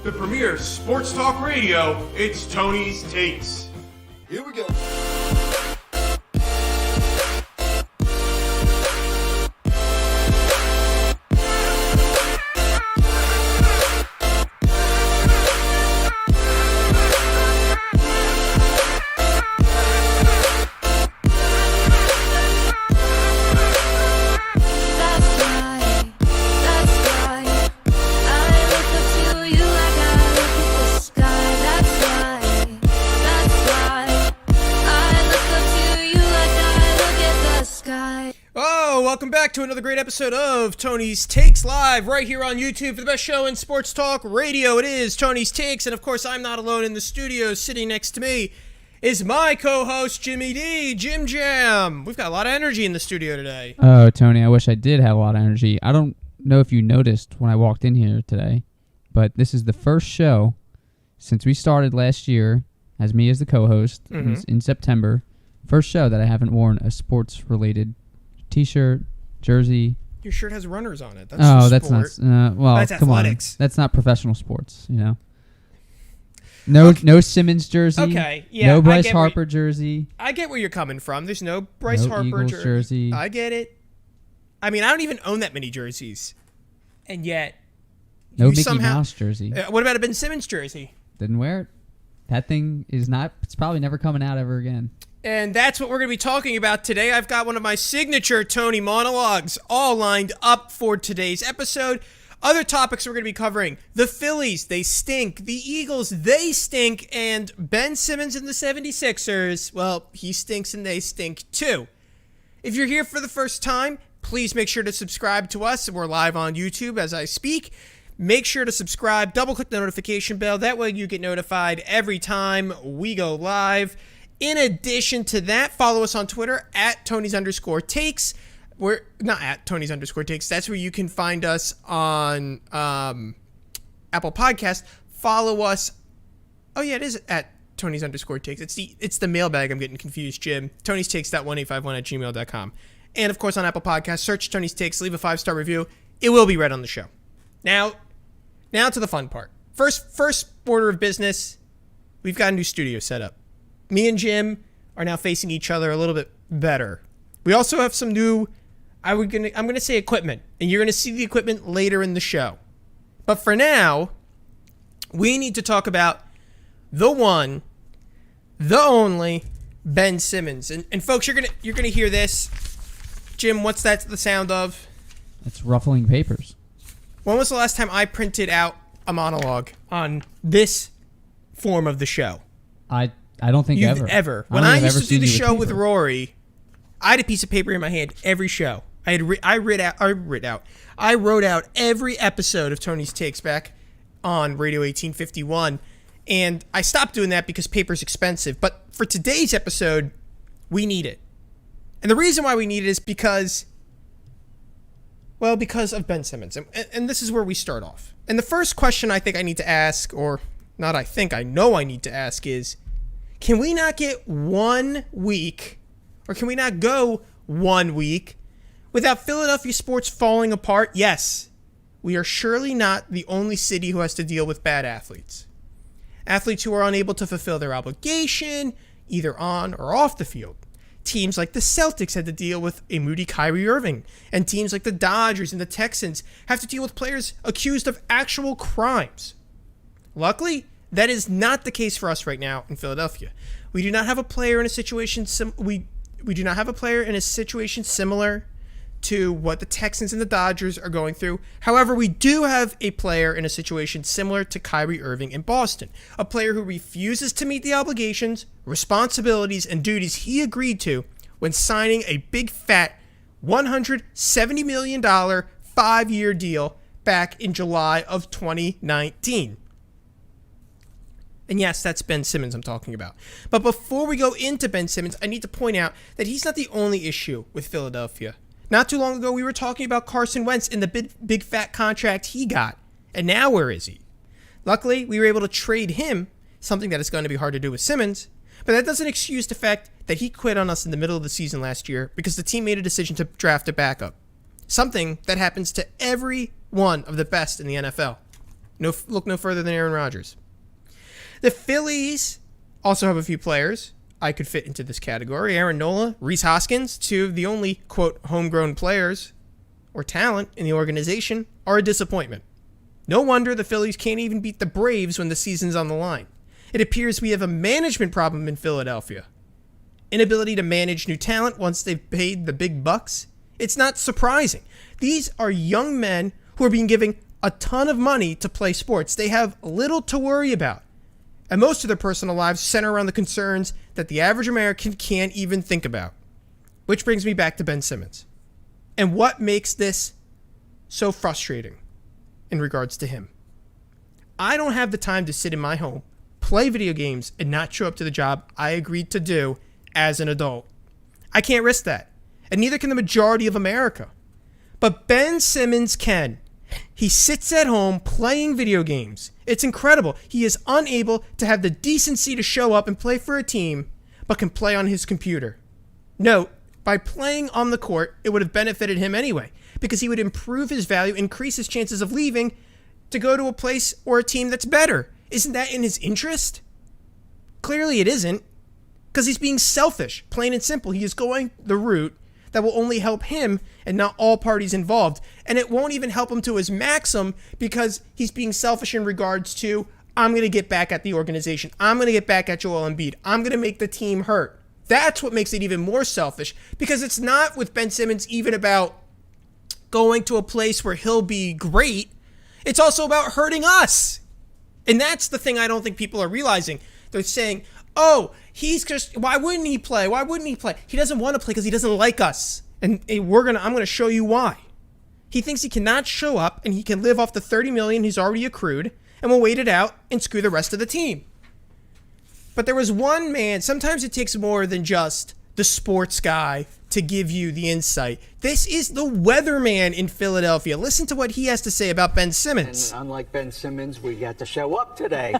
the premier sports talk radio, it's Tony's Takes. Here we go. Welcome back to another great episode of Tony's Takes live right here on YouTube for the best show in sports talk radio. It is Tony's Takes, and of course I'm not alone in the studio. Sitting next to me is my co-host Jimmy D, Jim Jam. We've got a lot of energy in the studio today. Oh, Tony, I wish I did have a lot of energy. I don't know if you noticed when I walked in here today, but this is the first show since we started last year as me as the co-host in September. First show that I haven't worn a sports-related T-shirt, jersey. Your shirt has runners on it. That's that's not. Well, that's come athletics. on. That's not professional sports, you know. No Simmons jersey. Okay, yeah. No Bryce Harper jersey. I get where you're coming from. There's no Bryce Harper Eagles jersey. I get it. I mean, I don't even own that many jerseys, and yet no Mickey Mouse jersey. What about a Ben Simmons jersey? Didn't wear it. That thing is not. It's probably never coming out ever again. And that's what we're going to be talking about today. I've got one of my signature Tony monologues all lined up for today's episode. Other topics we're going to be covering: the Phillies, they stink. The Eagles, they stink. And Ben Simmons and the 76ers, well, he stinks and they stink too. If you're here for the first time, please make sure to subscribe to us. We're live on YouTube as I speak. Make sure to subscribe, double-click the notification bell. That way you get notified every time we go live. In addition to that, follow us on Twitter at Tonys_takes. We're not at Tonys_takes. That's where you can find us on Apple Podcast. Follow us. Oh yeah, it is at Tonys_takes. It's the mailbag. I'm getting confused, Jim. TonysTakes.1851@gmail.com. And of course on Apple Podcast, search Tony's Takes. Leave a 5-star review. It will be read on the show. Now to the fun part. First order of business. We've got a new studio set up. Me and Jim are now facing each other a little bit better. We also have some new, I'm going to say equipment, and you're going to see the equipment later in the show. But for now, we need to talk about the one, the only, Ben Simmons. And folks, you're going to hear this. Jim, what's that the sound of? It's ruffling papers. When was the last time I printed out a monologue on this form of the show? I don't think ever. When I used to do the show with Rory, I had a piece of paper in my hand every show. I wrote out every episode of Tony's Takes back on Radio 1851, and I stopped doing that because paper's expensive. But for today's episode, we need it. And the reason why we need it is because of Ben Simmons. And this is where we start off. And the first question I think I need to ask, or not I think, I know I need to ask is, can we not get 1 week, or can we not go 1 week without Philadelphia sports falling apart? Yes, we are surely not the only city who has to deal with bad athletes. Athletes who are unable to fulfill their obligation, either on or off the field. Teams like the Celtics had to deal with a moody Kyrie Irving, and teams like the Dodgers and the Texans have to deal with players accused of actual crimes. Luckily, that is not the case for us right now in Philadelphia. We do not have a player in a situation we do not have a player in a situation similar to what the Texans and the Dodgers are going through. However, we do have a player in a situation similar to Kyrie Irving in Boston, a player who refuses to meet the obligations, responsibilities, and duties he agreed to when signing a big fat $170 million 5-year deal back in July of 2019. And yes, that's Ben Simmons I'm talking about. But before we go into Ben Simmons, I need to point out that he's not the only issue with Philadelphia. Not too long ago, we were talking about Carson Wentz and the big fat contract he got. And now where is he? Luckily, we were able to trade him, something that is going to be hard to do with Simmons. But that doesn't excuse the fact that he quit on us in the middle of the season last year because the team made a decision to draft a backup. Something that happens to every one of the best in the NFL. Look no further than Aaron Rodgers. The Phillies also have a few players I could fit into this category. Aaron Nola, Rhys Hoskins, two of the only, quote, homegrown players or talent in the organization, are a disappointment. No wonder the Phillies can't even beat the Braves when the season's on the line. It appears we have a management problem in Philadelphia. Inability to manage new talent once they've paid the big bucks. It's not surprising. These are young men who are being given a ton of money to play sports. They have little to worry about. And most of their personal lives center around the concerns that the average American can't even think about. Which brings me back to Ben Simmons. And what makes this so frustrating in regards to him? I don't have the time to sit in my home, play video games, and not show up to the job I agreed to do as an adult. I can't risk that. And neither can the majority of America. But Ben Simmons can. He sits at home playing video games. It's incredible. He is unable to have the decency to show up and play for a team, but can play on his computer. Note, by playing on the court, it would have benefited him anyway, because he would improve his value, increase his chances of leaving to go to a place or a team that's better. Isn't that in his interest? Clearly it isn't, because he's being selfish, plain and simple. He is going the route that will only help him and not all parties involved. And it won't even help him to his maximum because he's being selfish in regards to, I'm going to get back at the organization. I'm going to get back at Joel Embiid. I'm going to make the team hurt. That's what makes it even more selfish, because it's not with Ben Simmons even about going to a place where he'll be great. It's also about hurting us. And that's the thing I don't think people are realizing. They're saying, oh, why wouldn't he play? Why wouldn't he play? He doesn't want to play because he doesn't like us. And I'm going to show you why. He thinks he cannot show up and he can live off the $30 million he's already accrued and will wait it out and screw the rest of the team. But there was one man. Sometimes it takes more than just the sports guy to give you the insight. This is the weatherman in Philadelphia. Listen to what he has to say about Ben Simmons. And unlike Ben Simmons, we got to show up today.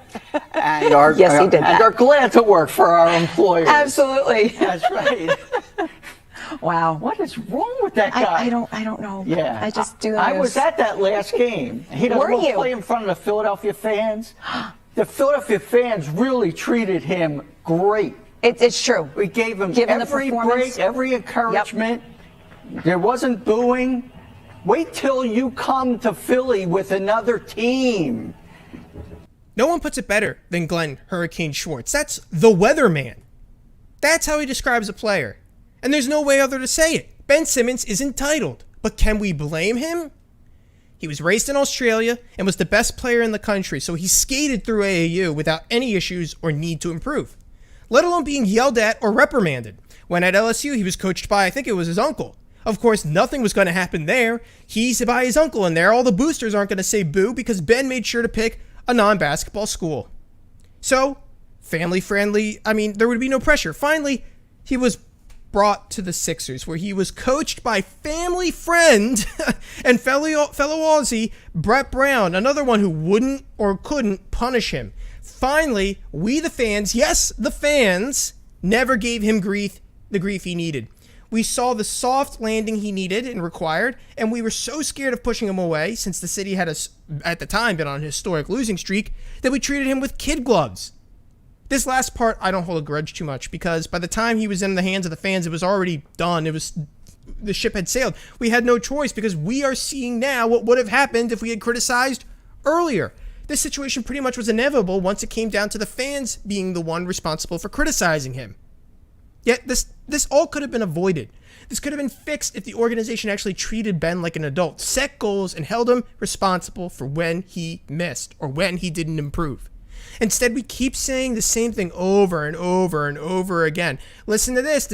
And yes, he did that. And are glad to work for our employers. Absolutely. That's right. Wow. What is wrong with that guy? I don't know. Yeah. I just do the I news. was at that last game. He doesn't Were want to you? play in front of the Philadelphia fans. The Philadelphia fans really treated him great. It's true. We gave him Given the every performance. break, every encouragement. There wasn't booing. Wait till you come to Philly with another team. No one puts it better than Glenn Hurricane Schwartz. That's the weatherman. That's how he describes a player. And there's no way other to say it. Ben Simmons is entitled. But can we blame him? He was raised in Australia and was the best player in the country, so he skated through AAU without any issues or need to improve, let alone being yelled at or reprimanded. When at LSU, he was coached by, I think it was his uncle. Of course, nothing was going to happen there. He's by his uncle, and there all the boosters aren't going to say boo because Ben made sure to pick a non-basketball school. So, family-friendly, there would be no pressure. Finally, he was brought to the Sixers, where he was coached by family friend and fellow Aussie Brett Brown, another one who wouldn't or couldn't punish him. Finally, we the fans, yes, the fans, never gave him the grief he needed. We saw the soft landing he needed and required, and we were so scared of pushing him away, since the city had, at the time, been on a historic losing streak, that we treated him with kid gloves. This last part, I don't hold a grudge too much, because by the time he was in the hands of the fans, it was already done. The ship had sailed. We had no choice, because we are seeing now what would have happened if we had criticized earlier. This situation pretty much was inevitable once it came down to the fans being the one responsible for criticizing him. Yet this all could have been avoided. This could have been fixed if the organization actually treated Ben like an adult, set goals, and held him responsible for when he missed or when he didn't improve. Instead, we keep saying the same thing over and over and over again. Listen to this.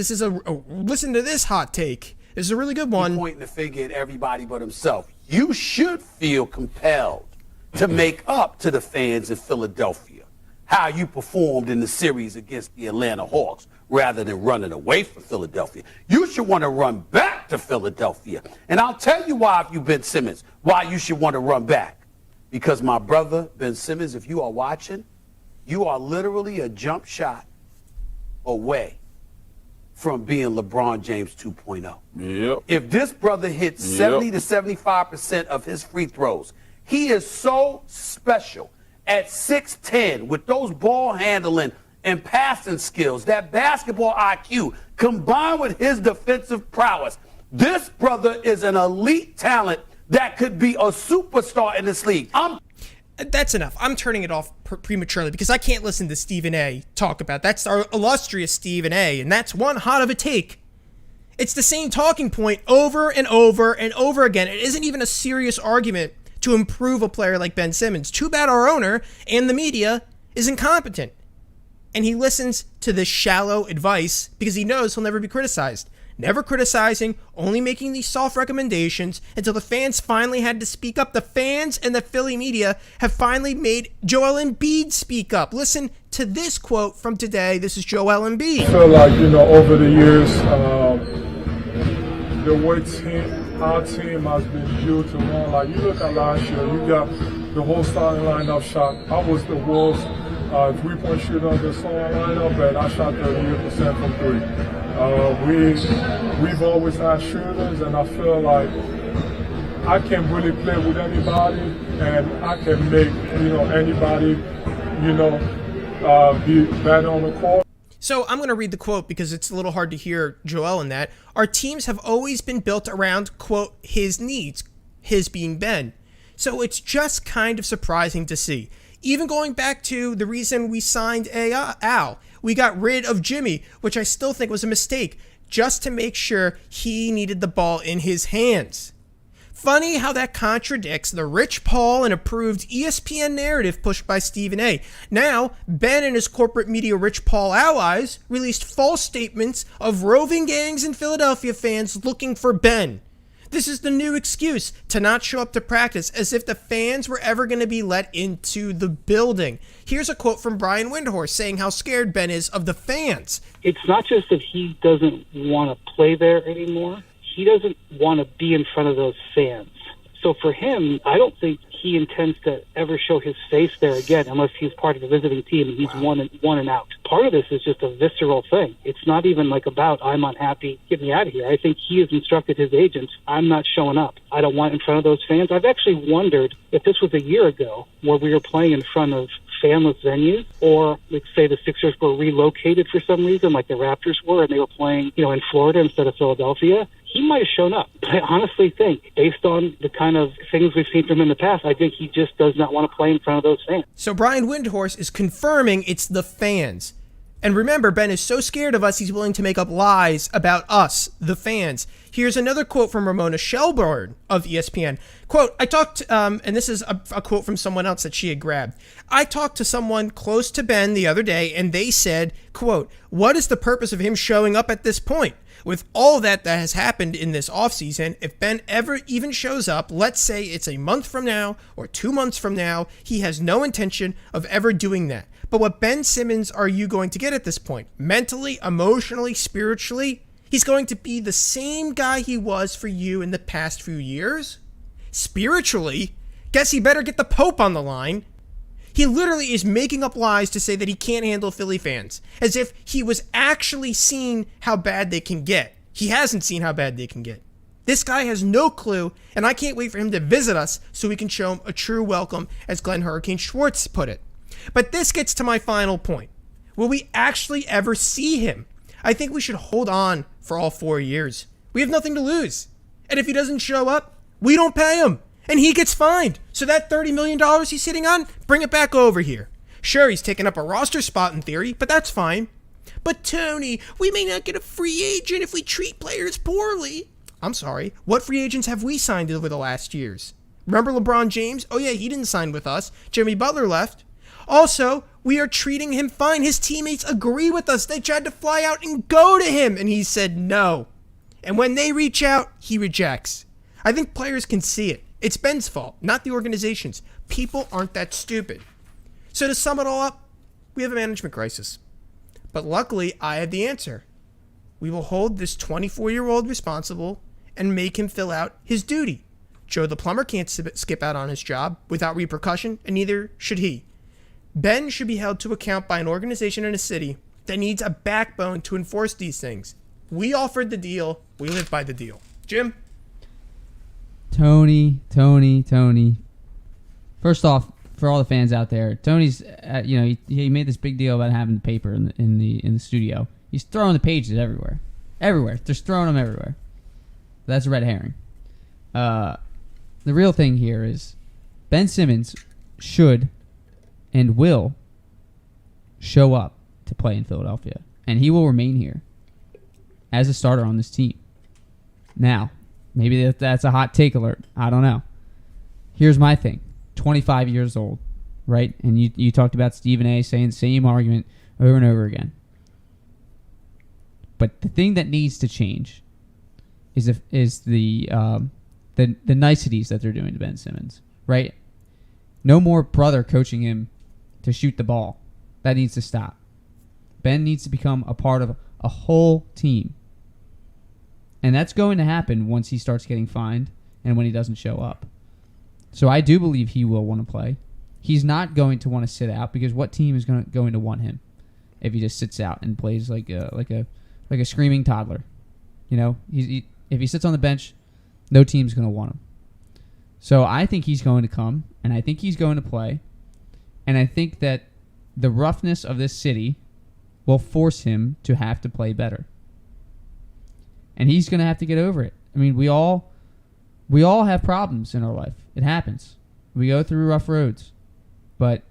Listen to this hot take. This is a really good one. Pointing the finger at everybody but himself. You should feel compelled to make up to the fans in Philadelphia how you performed in the series against the Atlanta Hawks rather than running away from Philadelphia. You should want to run back to Philadelphia. And I'll tell you why, if you've Ben Simmons, why you should want to run back. Because my brother, Ben Simmons, if you are watching, you are literally a jump shot away from being LeBron James 2.0. Yep. If this brother hits 70 to 75% of his free throws, He is so special at 6'10" with those ball handling and passing skills, that basketball IQ combined with his defensive prowess. This brother is an elite talent that could be a superstar in this league. That's enough. I'm turning it off prematurely because I can't listen to Stephen A. talk about. That's our illustrious Stephen A. And that's one hot of a take. It's the same talking point over and over and over again. It isn't even a serious argument to improve a player like Ben Simmons. Too bad our owner and the media is incompetent. And he listens to this shallow advice because he knows he'll never be criticized. Never criticizing, only making these soft recommendations until the fans finally had to speak up. The fans and the Philly media have finally made Joel Embiid speak up. Listen to this quote from today. This is Joel Embiid. I feel like, over the years, the way our team has been built to run. Like, you look at last year, you got the whole starting lineup shot. I was the world's three-point shooter on the starting lineup, and I shot 38% from three. We've always had shooters, and I feel like I can really play with anybody, and I can make anybody be better on the court. So I'm going to read the quote because it's a little hard to hear Joel in that. Our teams have always been built around, quote, his needs, his being Ben. So it's just kind of surprising to see. Even going back to the reason we signed Al, we got rid of Jimmy, which I still think was a mistake, just to make sure he needed the ball in his hands. Funny how that contradicts the Rich Paul and approved ESPN narrative pushed by Stephen A. Now, Ben and his corporate media Rich Paul allies released false statements of roving gangs and Philadelphia fans looking for Ben. This is the new excuse to not show up to practice, as if the fans were ever going to be let into the building. Here's a quote from Brian Windhorst saying how scared Ben is of the fans. It's not just that he doesn't want to play there anymore. He doesn't want to be in front of those fans. So for him, I don't think he intends to ever show his face there again unless he's part of a visiting team and he's one and out. Part of this is just a visceral thing. It's not even like about, I'm unhappy, get me out of here. I think he has instructed his agents, I'm not showing up. I don't want in front of those fans. I've actually wondered if this was a year ago where we were playing in front of fanless venues, or let's say the Sixers were relocated for some reason, like the Raptors were, and they were playing, in Florida instead of Philadelphia. He might have shown up. But I honestly think, based on the kind of things we've seen from him in the past, I think he just does not want to play in front of those fans. So Brian Windhorst is confirming it's the fans. And remember, Ben is so scared of us, he's willing to make up lies about us, the fans. Here's another quote from Ramona Shelburne of ESPN. Quote, I talked, and this is a quote from someone else that she had grabbed. I talked to someone close to Ben the other day, and they said, quote, what is the purpose of him showing up at this point? With all that has happened in this offseason, if Ben ever even shows up, let's say it's a month from now or 2 months from now, he has no intention of ever doing that. But what Ben Simmons are you going to get at this point? Mentally, emotionally, spiritually? He's going to be the same guy he was for you in the past few years? Spiritually? Guess he better get the Pope on the line. He literally is making up lies to say that he can't handle Philly fans, as if he was actually seeing how bad they can get. He hasn't seen how bad they can get. This guy has no clue, and I can't wait for him to visit us so we can show him a true welcome, as Glenn Hurricane Schwartz put it. But this gets to my final point. Will we actually ever see him? I think we should hold on for all 4 years. We have nothing to lose. And if he doesn't show up, we don't pay him. And he gets fined. So that $30 million he's sitting on, bring it back over here. Sure, he's taking up a roster spot in theory, but that's fine. But Tony, we may not get a free agent if we treat players poorly. I'm sorry, what free agents have we signed over the last years? Remember LeBron James? Oh yeah, he didn't sign with us. Jimmy Butler left. Also, we are treating him fine. His teammates agree with us. They tried to fly out and go to him, and he said no. And when they reach out, he rejects. I think players can see it. It's Ben's fault, not the organization's. People aren't that stupid. So to sum it all up, we have a management crisis. But luckily, I have the answer. We will hold this 24-year-old responsible and make him fill out his duty. Joe the plumber can't skip out on his job without repercussion, and neither should he. Ben should be held to account by an organization in a city that needs a backbone to enforce these things. We offered the deal. We live by the deal. Jim? Tony. First off, for all the fans out there, Tony's, he made this big deal about having the paper in the studio. He's throwing the pages everywhere, just throwing them everywhere. That's a red herring. The real thing here is Ben Simmons should and will show up to play in Philadelphia, and he will remain here as a starter on this team. Now, maybe that's a hot take alert. I don't know. Here's my thing. 25 years old, right? And you talked about Stephen A. saying the same argument over and over again. But the thing that needs to change is the niceties that they're doing to Ben Simmons, right? No more brother coaching him to shoot the ball. That needs to stop. Ben needs to become a part of a whole team. And that's going to happen once he starts getting fined and when he doesn't show up. So I do believe he will want to play. He's not going to want to sit out because what team is going to want him if he just sits out and plays like a screaming toddler? You know, if he sits on the bench, no team's going to want him. So I think he's going to come, and I think he's going to play, and I think that the roughness of this city will force him to have to play better. And he's going to have to get over it. I mean, we all have problems in our life. It happens. We go through rough roads. But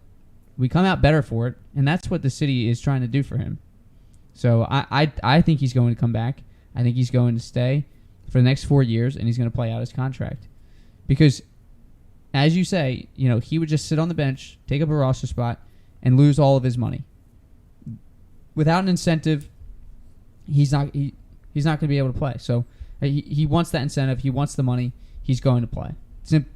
we come out better for it, and that's what the city is trying to do for him. So I think he's going to come back. I think he's going to stay for the next 4 years, and he's going to play out his contract. Because, as you say, he would just sit on the bench, take up a roster spot, and lose all of his money. Without an incentive, he's not going to be able to play. So he wants that incentive. He wants the money. He's going to play.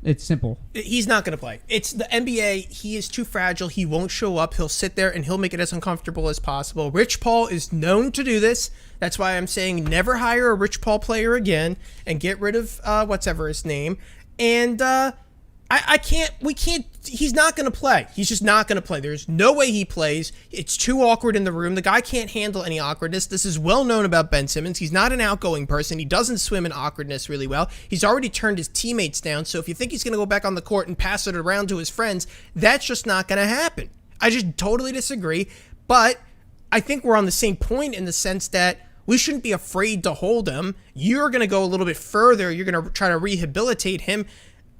It's simple. He's not going to play. It's the NBA. He is too fragile. He won't show up. He'll sit there and he'll make it as uncomfortable as possible. Rich Paul is known to do this. That's why I'm saying never hire a Rich Paul player again and get rid of whatever his name. And he's not going to play. He's just not going to play. There's no way he plays. It's too awkward in the room. The guy can't handle any awkwardness. This is well known about Ben Simmons. He's not an outgoing person. He doesn't swim in awkwardness really well. He's already turned his teammates down. So if you think he's going to go back on the court and pass it around to his friends, that's just not going to happen. I just totally disagree. But I think we're on the same point in the sense that we shouldn't be afraid to hold him. You're going to go a little bit further. You're going to try to rehabilitate him.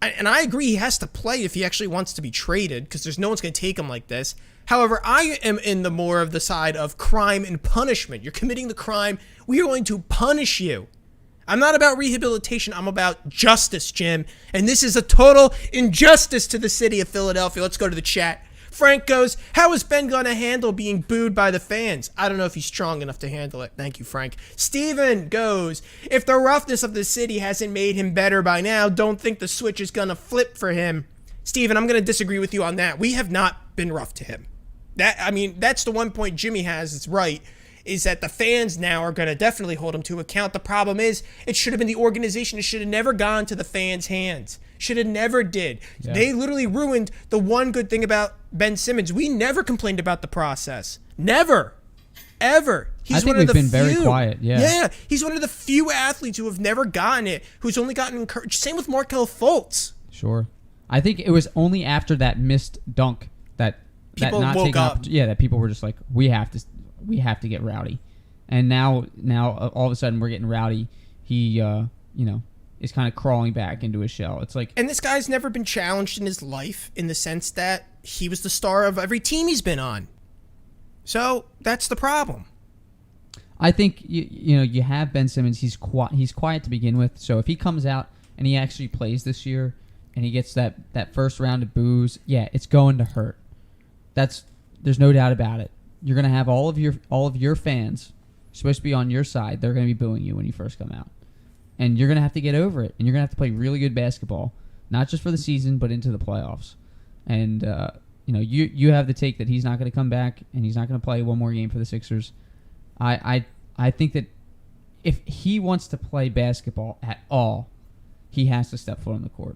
And I agree he has to play if he actually wants to be traded because there's no one's going to take him like this. However, I am in the more of the side of crime and punishment. You're committing the crime. We are going to punish you. I'm not about rehabilitation. I'm about justice, Jim. And this is a total injustice to the city of Philadelphia. Let's go to the chat. Frank goes, how is Ben going to handle being booed by the fans? I don't know if he's strong enough to handle it. Thank you, Frank. Steven goes, if the roughness of the city hasn't made him better by now, don't think the switch is going to flip for him. Steven, I'm going to disagree with you on that. We have not been rough to him. That's the one point Jimmy has is right, is that the fans now are going to definitely hold him to account. The problem is it should have been the organization. It should have never gone to the fans' hands. Should have never did. Yeah. They literally ruined the one good thing about Ben Simmons. We never complained about the process. Never. Ever. He's one of the few. I think we've been very quiet, yeah. Yeah, he's one of the few athletes who have never gotten it, who's only gotten encouraged. Same with Markelle Fultz. Sure. I think it was only after that missed dunk that people not woke taking up. That people were just like, we have to get rowdy. And now all of a sudden we're getting rowdy. He is kind of crawling back into his shell. It's like, and this guy's never been challenged in his life in the sense that he was the star of every team he's been on. So that's the problem. I think you have Ben Simmons. He's quiet to begin with. So if he comes out and he actually plays this year and he gets that first round of boos, yeah, it's going to hurt. There's no doubt about it. You're going to have all of your fans supposed to be on your side. They're going to be booing you when you first come out. And you're going to have to get over it. And you're going to have to play really good basketball, not just for the season, but into the playoffs. And, you have the take that he's not going to come back and he's not going to play one more game for the Sixers. I think that if he wants to play basketball at all, he has to step foot on the court.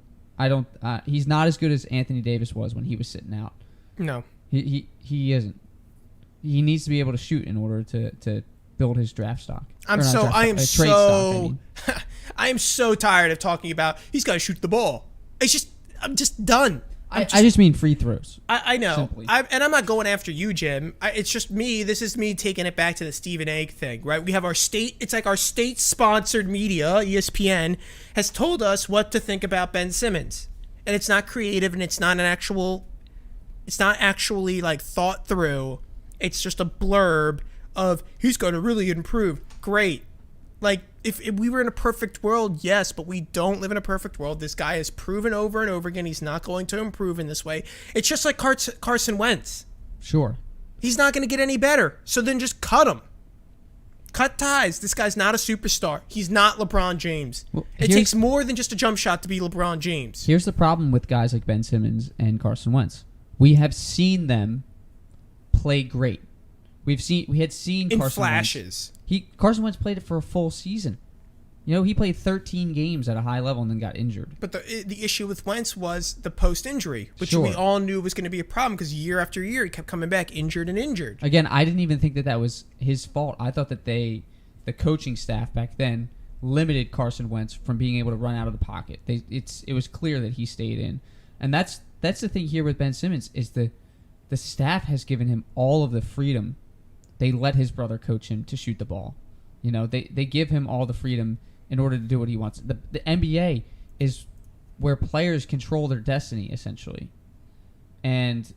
He's not as good as Anthony Davis was when he was sitting out. No. He isn't. He needs to be able to shoot in order to build his draft stock. I am so tired of talking about he's got to shoot the ball. I'm just done. I just mean free throws. I know. Simply. And I'm not going after you, Jim. It's just me. This is me taking it back to the Stephen A. thing, right? We have our state. It's like our state-sponsored media, ESPN, has told us what to think about Ben Simmons. And it's not creative, and it's not actually like thought through. It's just a blurb of he's going to really improve. Great. Like, if we were in a perfect world, yes, but we don't live in a perfect world. This guy has proven over and over again he's not going to improve in this way. It's just like Carson Wentz. Sure. He's not going to get any better. So then just cut him. Cut ties. This guy's not a superstar. He's not LeBron James. Well, it takes more than just a jump shot to be LeBron James. Here's the problem with guys like Ben Simmons and Carson Wentz. We have seen them play great. We had seen in Carson flashes. Carson Wentz played it for a full season. You know, he played 13 games at a high level and then got injured. But the issue with Wentz was the post-injury, which Sure. we all knew was going to be a problem because year after year he kept coming back injured and injured. Again, I didn't even think that was his fault. I thought that the coaching staff back then limited Carson Wentz from being able to run out of the pocket. It was clear that he stayed in. And that's the thing here with Ben Simmons is the staff has given him all of the freedom. They let his brother coach him to shoot the ball. You know, they give him all the freedom in order to do what he wants. The NBA is where players control their destiny, essentially. And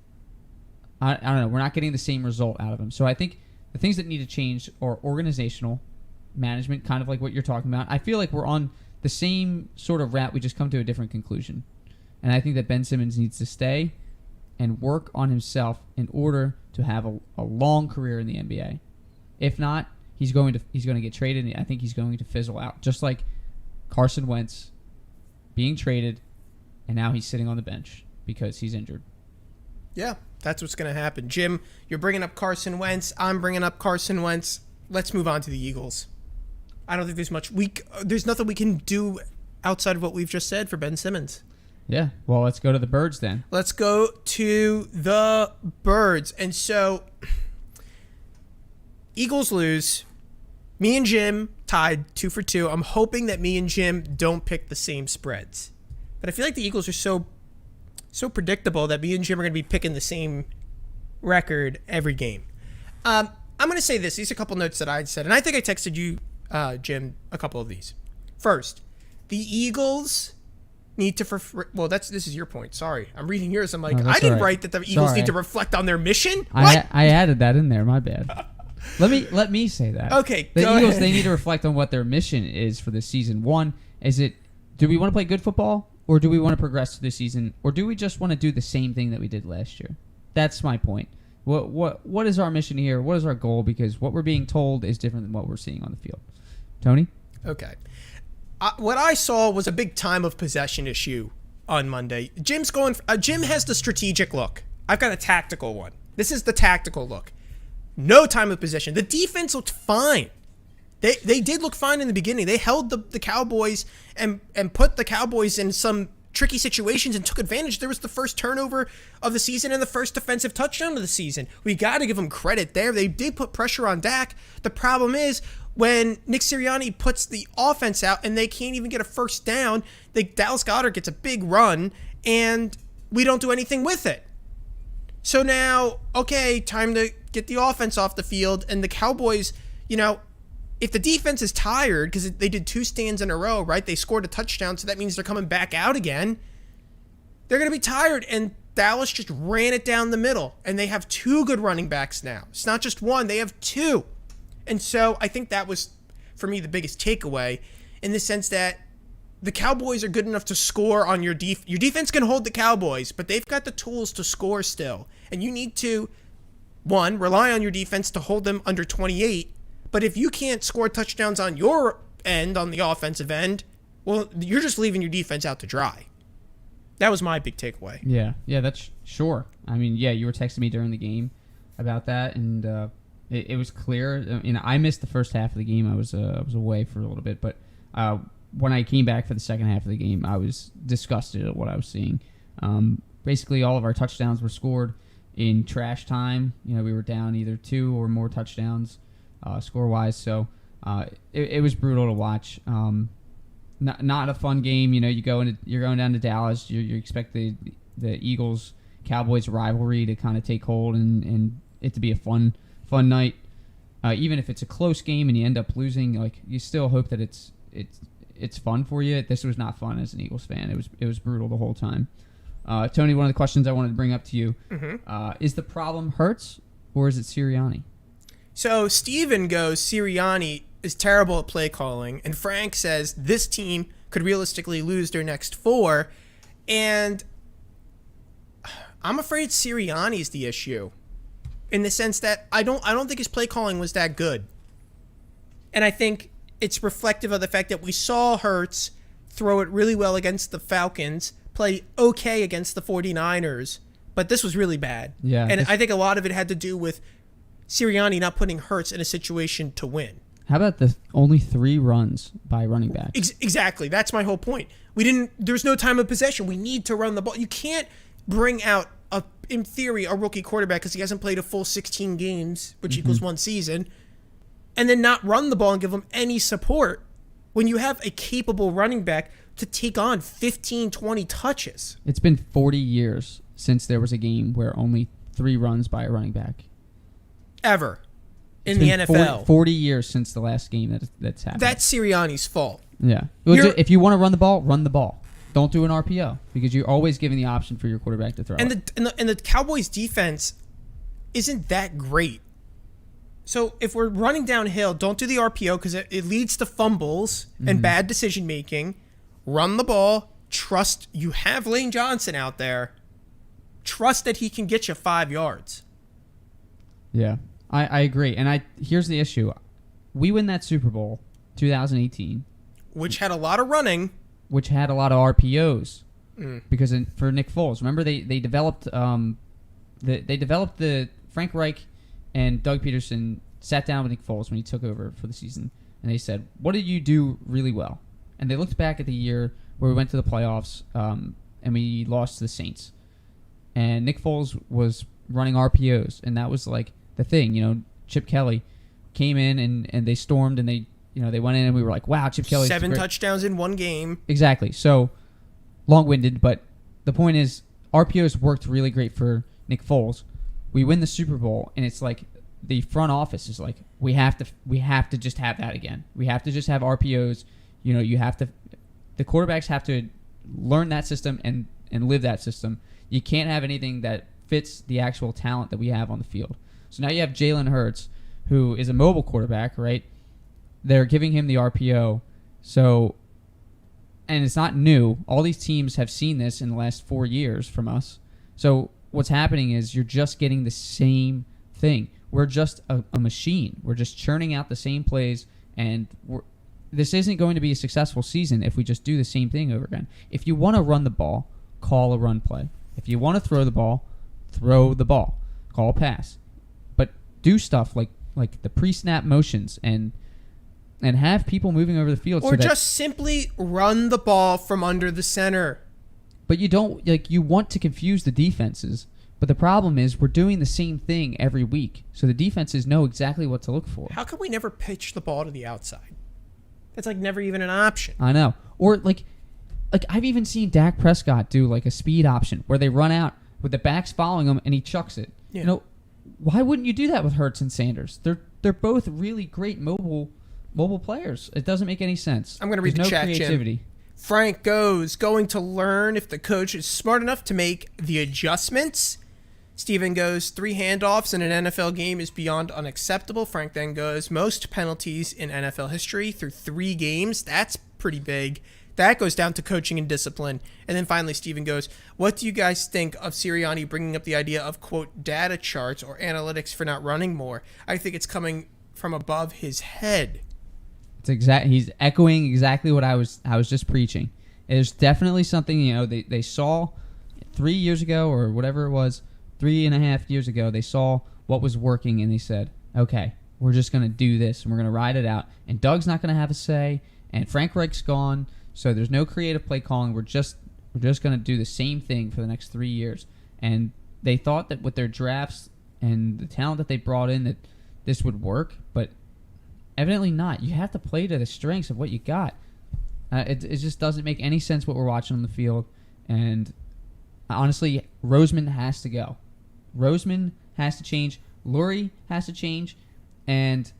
I don't know, we're not getting the same result out of him. So I think the things that need to change are organizational management, kind of like what you're talking about. I feel like we're on the same sort of route. We just come to a different conclusion. And I think that Ben Simmons needs to stay and work on himself in order to have a long career in the NBA. If not, he's going to get traded, and I think he's going to fizzle out. Just like Carson Wentz being traded, and now he's sitting on the bench because he's injured. Yeah, that's what's going to happen. Jim, you're bringing up Carson Wentz. I'm bringing up Carson Wentz. Let's move on to the Eagles. I don't think there's nothing we can do outside of what we've just said for Ben Simmons. Yeah, well, let's go to the Birds then. Let's go to the Birds. And so, Eagles lose. Me and Jim tied 2 for 2. I'm hoping that me and Jim don't pick the same spreads. But I feel like the Eagles are so predictable that me and Jim are going to be picking the same record every game. I'm going to say this. These are a couple notes that I said. And I think I texted you, Jim, a couple of these. First, the Eagles need to this is your point. Sorry, I'm reading yours. I'm like, I didn't write that the Eagles need to reflect on their mission. What? I added that in there. My bad. Let me say that. Okay, the go Eagles ahead. They need to reflect on what their mission is for this season. One, do we want to play good football, or do we want to progress through the season, or do we just want to do the same thing that we did last year? That's my point. What is our mission here? What is our goal? Because what we're being told is different than what we're seeing on the field. Tony? Okay. What I saw was a big time of possession issue on Monday. Jim has the strategic look. I've got a tactical one. This is the tactical look. No time of possession. The defense looked fine. They did look fine in the beginning. They held the Cowboys and put the Cowboys in some tricky situations and took advantage. There was the first turnover of the season and the first defensive touchdown of the season. We got to give them credit there. They did put pressure on Dak. The problem is when Nick Sirianni puts the offense out and they can't even get a first down, Dallas Goedert gets a big run and we don't do anything with it. So now, okay, time to get the offense off the field. And the Cowboys, if the defense is tired, because they did 2 stands in a row, right? They scored a touchdown, so that means they're coming back out again. They're going to be tired, and Dallas just ran it down the middle. And they have 2 good running backs now. It's not just one, they have 2. And so I think that was, for me, the biggest takeaway in the sense that the Cowboys are good enough to score on your defense. Your defense can hold the Cowboys, but they've got the tools to score still. And you need to, 1, rely on your defense to hold them under 28. But if you can't score touchdowns on your end, on the offensive end, well, you're just leaving your defense out to dry. That was my big takeaway. Yeah, that's sure. I mean, yeah, you were texting me during the game about that, and it was clear. I missed the first half of the game. I was away for a little bit, but when I came back for the second half of the game, I was disgusted at what I was seeing. Basically, all of our touchdowns were scored in trash time. We were down either 2 or more touchdowns score-wise, so it was brutal to watch. Not a fun game. You're going down to Dallas. You expect the the Eagles Cowboys rivalry to kind of take hold and it to be a fun night. Even if it's a close game and you end up losing, like you still hope that it's fun for you. This was not fun as an Eagles fan. It was brutal the whole time. Tony, one of the questions I wanted to bring up to you is the problem Hurts or is it Sirianni? So Steven goes, Sirianni is terrible at play calling, and Frank says this team could realistically lose their next 4, and I'm afraid Sirianni is the issue, in the sense that I don't think his play calling was that good, and I think it's reflective of the fact that we saw Hurts throw it really well against the Falcons, play okay against the 49ers, but this was really bad. Yeah, and I think a lot of it had to do with Sirianni not putting Hurts in a situation to win. How about the only 3 runs by running back? Exactly. That's my whole point. There's no time of possession. We need to run the ball. You can't bring out, in theory, a rookie quarterback because he hasn't played a full 16 games, which equals 1 season, and then not run the ball and give him any support when you have a capable running back to take on 15, 20 touches. It's been 40 years since there was a game where only 3 runs by a running back. Ever. In the NFL. 40 years since the last game that's happened. That's Sirianni's fault. Yeah. If you want to run the ball. Don't do an RPO because you're always giving the option for your quarterback to throw. And the Cowboys defense isn't that great. So if we're running downhill, don't do the RPO because it leads to fumbles and bad decision making. Run the ball. Trust you have Lane Johnson out there. Trust that he can get you 5 yards. Yeah, I agree. And here's the issue. We win that Super Bowl 2018. Which had a lot of running. Which had a lot of RPOs. Because for Nick Foles. Remember they developed the Frank Reich and Doug Peterson sat down with Nick Foles when he took over for the season. And they said, what did you do really well? And they looked back at the year where we went to the playoffs and we lost to the Saints. And Nick Foles was running RPOs. And that was like the thing, Chip Kelly came in and they stormed and they went in and we were like, wow, Chip Kelly. 7 touchdowns in 1 game. Exactly. So long-winded, but the point is RPOs worked really great for Nick Foles. We win the Super Bowl and it's like the front office is like, we have to just have that again. We have to just have RPOs. The quarterbacks have to learn that system and live that system. You can't have anything that fits the actual talent that we have on the field. So now you have Jalen Hurts, who is a mobile quarterback, right? They're giving him the RPO. So, and it's not new. All these teams have seen this in the last 4 years from us. So what's happening is you're just getting the same thing. We're just a machine. We're just churning out the same plays, and this isn't going to be a successful season if we just do the same thing over again. If you want to run the ball, call a run play. If you want to throw the ball, call a pass. But do stuff like the pre-snap motions and have people moving over the field. Or just simply run the ball from under the center. But you don't, you want to confuse the defenses. But the problem is we're doing the same thing every week. So the defenses know exactly what to look for. How come we never pitch the ball to the outside? That's never even an option. I know. Or I've even seen Dak Prescott do a speed option where they run out with the backs following him and he chucks it. Yeah. Why wouldn't you do that with Hurts and Sanders? They're both really great mobile players. It doesn't make any sense. I'm going to read the chat, creativity. Jim. Frank goes, going to learn if the coach is smart enough to make the adjustments. Steven goes, 3 handoffs in an NFL game is beyond unacceptable. Frank then goes, most penalties in NFL history through 3 games. That's pretty big. That goes down to coaching and discipline. And then finally, Steven goes, what do you guys think of Sirianni bringing up the idea of, quote, data charts or analytics for not running more? I think it's coming from above his head. He's echoing exactly what I was just preaching. There's definitely something, they saw 3 years ago or whatever it was, 3.5 years ago, they saw what was working and they said, okay, we're just going to do this and we're going to ride it out. And Doug's not going to have a say and Frank Reich's gone, so there's no creative play calling. We're just going to do the same thing for the next 3 years. And they thought that with their drafts and the talent that they brought in that this would work, but evidently not. You have to play to the strengths of what you got. It just doesn't make any sense what we're watching on the field. And honestly, Roseman has to go. Roseman has to change. Lurie has to change. And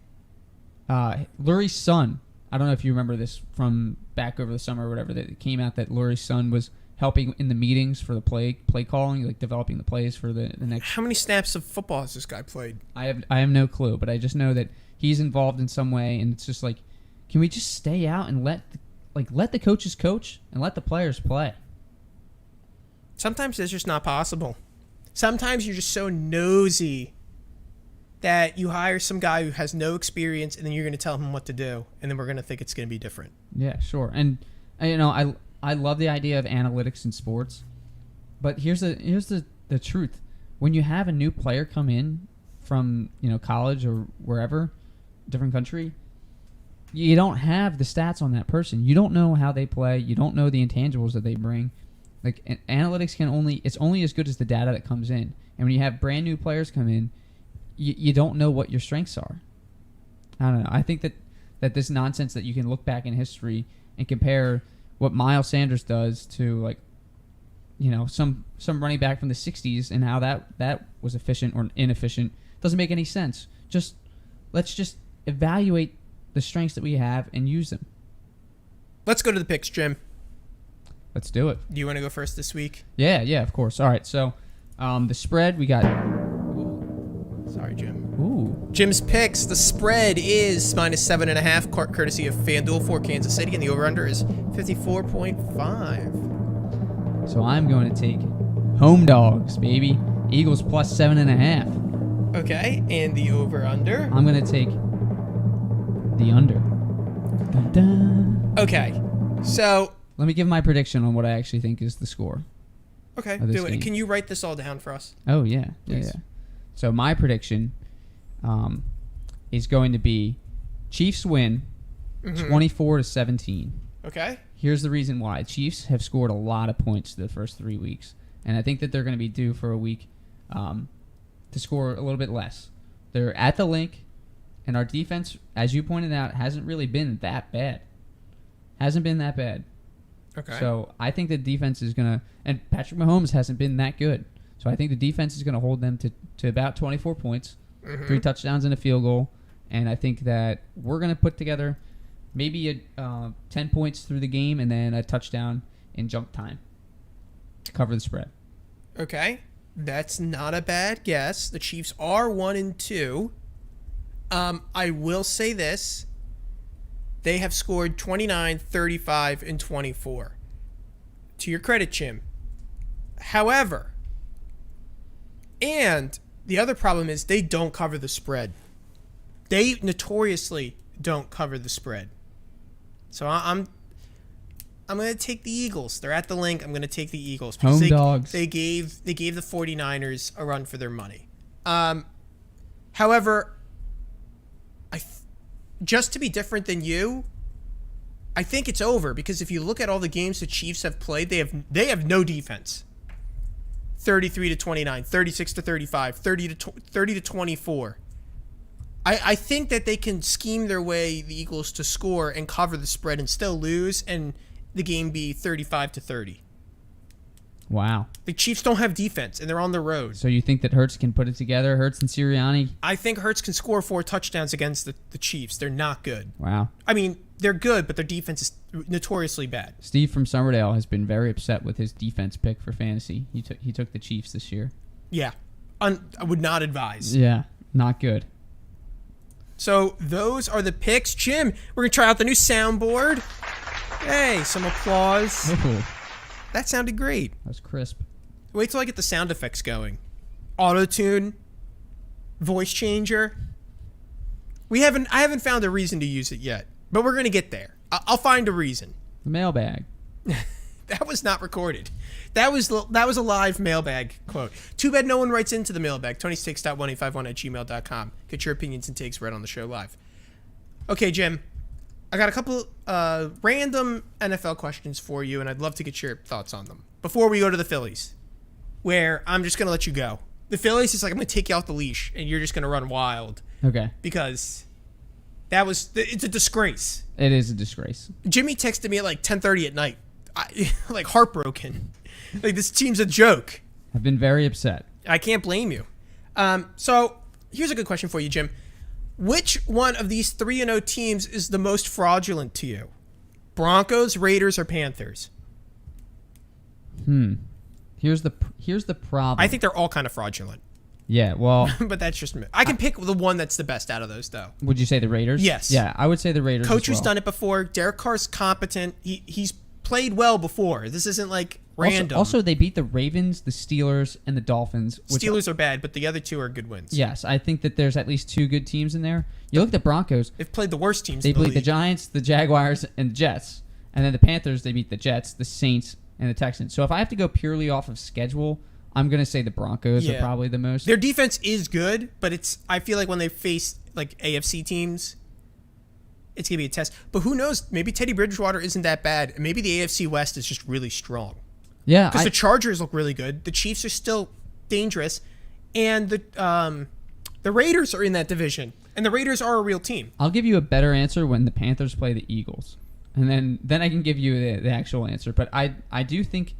Lurie's son, I don't know if you remember this from back over the summer or whatever, that it came out that Lurie's son was helping in the meetings for the play calling, like developing the plays for the next. How many snaps of football has this guy played? I have no clue, but I just know that he's involved in some way, and it's just like, can we just stay out and let the coaches coach and let the players play? Sometimes it's just not possible. Sometimes you're just so nosy that you hire some guy who has no experience, and then you're going to tell him what to do, and then we're going to think it's going to be different. Yeah, sure. And I love the idea of analytics in sports, but here's the truth. When you have a new player come in from college or wherever, different country, you don't have the stats on that person. You don't know how they play. You don't know the intangibles that they bring. Like, analytics it's only as good as the data that comes in. And when you have brand new players come in, you don't know what your strengths are. I don't know. I think that this nonsense that you can look back in history and compare what Miles Sanders does to some running back from the 60s and how that was efficient or inefficient doesn't make any sense. Let's just evaluate the strengths that we have and use them. Let's go to the picks, Jim. Let's do it. Do you want to go first this week? Yeah, of course. All right, so the spread, we got... Sorry, Jim. Ooh. Jim's picks, the spread is -7.5, courtesy of FanDuel for Kansas City, and the over-under is 54.5. So I'm going to take home dogs, baby. Eagles plus 7.5. Okay, and the over-under? I'm going to take the under. Dun, dun. Okay, so... Let me give my prediction on what I actually think is the score. Okay, of this do it. game. Can you write this all down for us? Oh, yeah. Please. Yeah. So my prediction is going to be Chiefs win 24-17. Okay. Here's the reason why. Chiefs have scored a lot of points the first 3 weeks, and I think that they're going to be due for a week to score a little bit less. They're at the link, and our defense, as you pointed out, hasn't really been that bad. Hasn't been that bad. Okay. So I think the defense is going to... And Patrick Mahomes hasn't been that good. So I think the defense is going to hold them to about 24 points, 3 touchdowns and a field goal. And I think that we're going to put together maybe 10 points through the game and then a touchdown in junk time to cover the spread. Okay. That's not a bad guess. The Chiefs are 1-2. I will say this. They have scored 29, 35, and 24. To your credit, Jim. However, and the other problem is they don't cover the spread. They notoriously don't cover the spread. So I'm going to take the Eagles. They're at the link. I'm going to take the Eagles. Home dogs. They gave the 49ers a run for their money. However, just to be different than you, I think it's over, because if you look at all the games the Chiefs have played, they have no defense. 33-29, 36-35, 30-24. I think that they can scheme their way, the Eagles, to score and cover the spread and still lose, and the game be 35-30. Wow. The Chiefs don't have defense, and they're on the road. So you think that Hurts can put it together, Hurts and Sirianni? I think Hurts can score 4 touchdowns against the Chiefs. They're not good. Wow. I mean, they're good, but their defense is notoriously bad. Steve from Summerdale has been very upset with his defense pick for fantasy. He took the Chiefs this year. Yeah. I would not advise. Yeah, not good. So those are the picks. Jim, we're going to try out the new soundboard. Hey, some applause. Ooh, That sounded great. that was crisp. Wait till I get the sound effects going. Auto-tune. Voice changer. I haven't found a reason to use it yet, but we're going to get there. I'll find a reason. The mailbag. That was not recorded. That was a live mailbag quote. Too bad no one writes into the mailbag. TonyStakes.1851@gmail.com. Get your opinions and takes read on the show live. Okay, Jim. I got a couple random NFL questions for you, and I'd love to get your thoughts on them. Before we go to the Phillies, where I'm just going to let you go. The Phillies is like, I'm going to take you off the leash, and you're just going to run wild. Okay. Because it's a disgrace. It is a disgrace. Jimmy texted me at like 10:30 at night, like heartbroken. Like, this team's a joke. I've been very upset. I can't blame you. So here's a good question for you, Jim. Which one of these 3-0 teams is the most fraudulent to you? Broncos, Raiders, or Panthers? Here's the problem. I think they're all kind of fraudulent. Yeah, well, But that's just me. I can pick the one that's the best out of those, though. would you say the Raiders? Yes. Yeah, I would say the Raiders. Coach as who's well. done it before. Derek Carr's competent. He's played well before. This isn't like random. Also, they beat the Ravens, the Steelers, and the Dolphins. Which, Steelers are bad, but the other two are good wins. yes, I think that there's at least 2 good teams in there. You look at the Broncos. They've played the worst teams They in the beat league. the Giants, the Jaguars, and the Jets. And then the Panthers, they beat the Jets, the Saints, and the Texans. So if I have to go purely off of schedule, I'm going to say the Broncos are probably the most. Their defense is good, but I feel like when they face like AFC teams, it's going to be a test. But who knows? Maybe Teddy Bridgewater isn't that bad. Maybe the AFC West is just really strong. Yeah. Because the Chargers look really good. The Chiefs are still dangerous. And the Raiders are in that division. And the Raiders are a real team. I'll give you a better answer when the Panthers play the Eagles. And then I can give you the actual answer. But I do think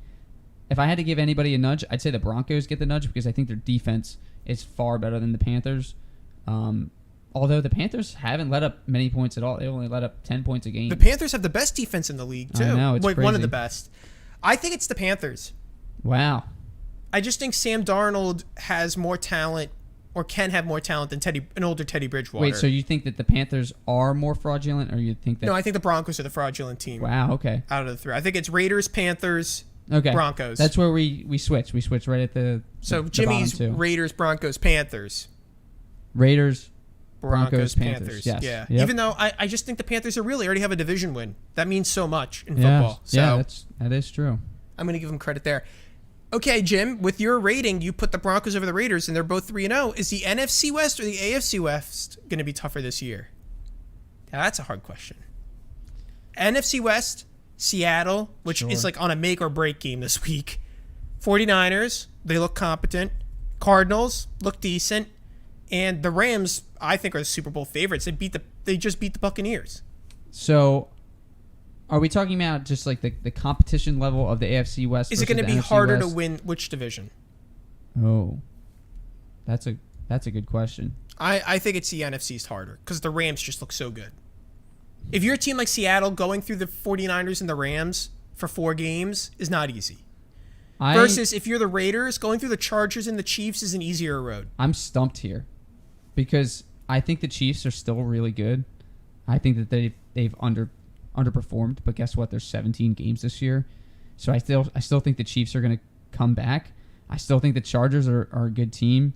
if I had to give anybody a nudge, I'd say the Broncos get the nudge because I think their defense is far better than the Panthers. Although the Panthers haven't let up many points at all. They only let up 10 points a game. The Panthers have the best defense in the league, too. I know, it's One of crazy. the best. I think it's the Panthers. Wow. I just think Sam Darnold has more talent or can have more talent than an older Teddy Bridgewater. Wait, so you think that the Panthers are more fraudulent, or you think that... No, I think the Broncos are the fraudulent team. Wow, okay. Out of the 3. I think it's Raiders, Panthers, Okay. Broncos. That's where we switch. We switch right at the So the Jimmy's bottom 2. Raiders, Broncos, Panthers. Raiders, Broncos, Panthers. Yes. Yeah. Yep. Even though I just think the Panthers already have a division win. That means so much in Yeah. football. So Yeah, that is true. I'm going to give them credit there. Okay, Jim, with your rating, you put the Broncos over the Raiders, and they're both 3-0. Is the NFC West or the AFC West going to be tougher this year? Now, that's a hard question. NFC West, Seattle, which is like on a make or break game this week. 49ers, they look competent. Cardinals look decent. And the Rams, I think, are the Super Bowl favorites. They just beat the Buccaneers. So, are we talking about just like the competition level of the AFC West? Is it going to be harder to win which division? Oh, that's a good question. I think it's the NFC's harder because the Rams just look so good. If you're a team like Seattle, going through the 49ers and the Rams for 4 games is not easy. Versus if you're the Raiders, going through the Chargers and the Chiefs is an easier road. I'm stumped here because I think the Chiefs are still really good. I think that they've underperformed, but guess what? There's 17 games this year, so I still think the Chiefs are going to come back. I still think the Chargers are a good team.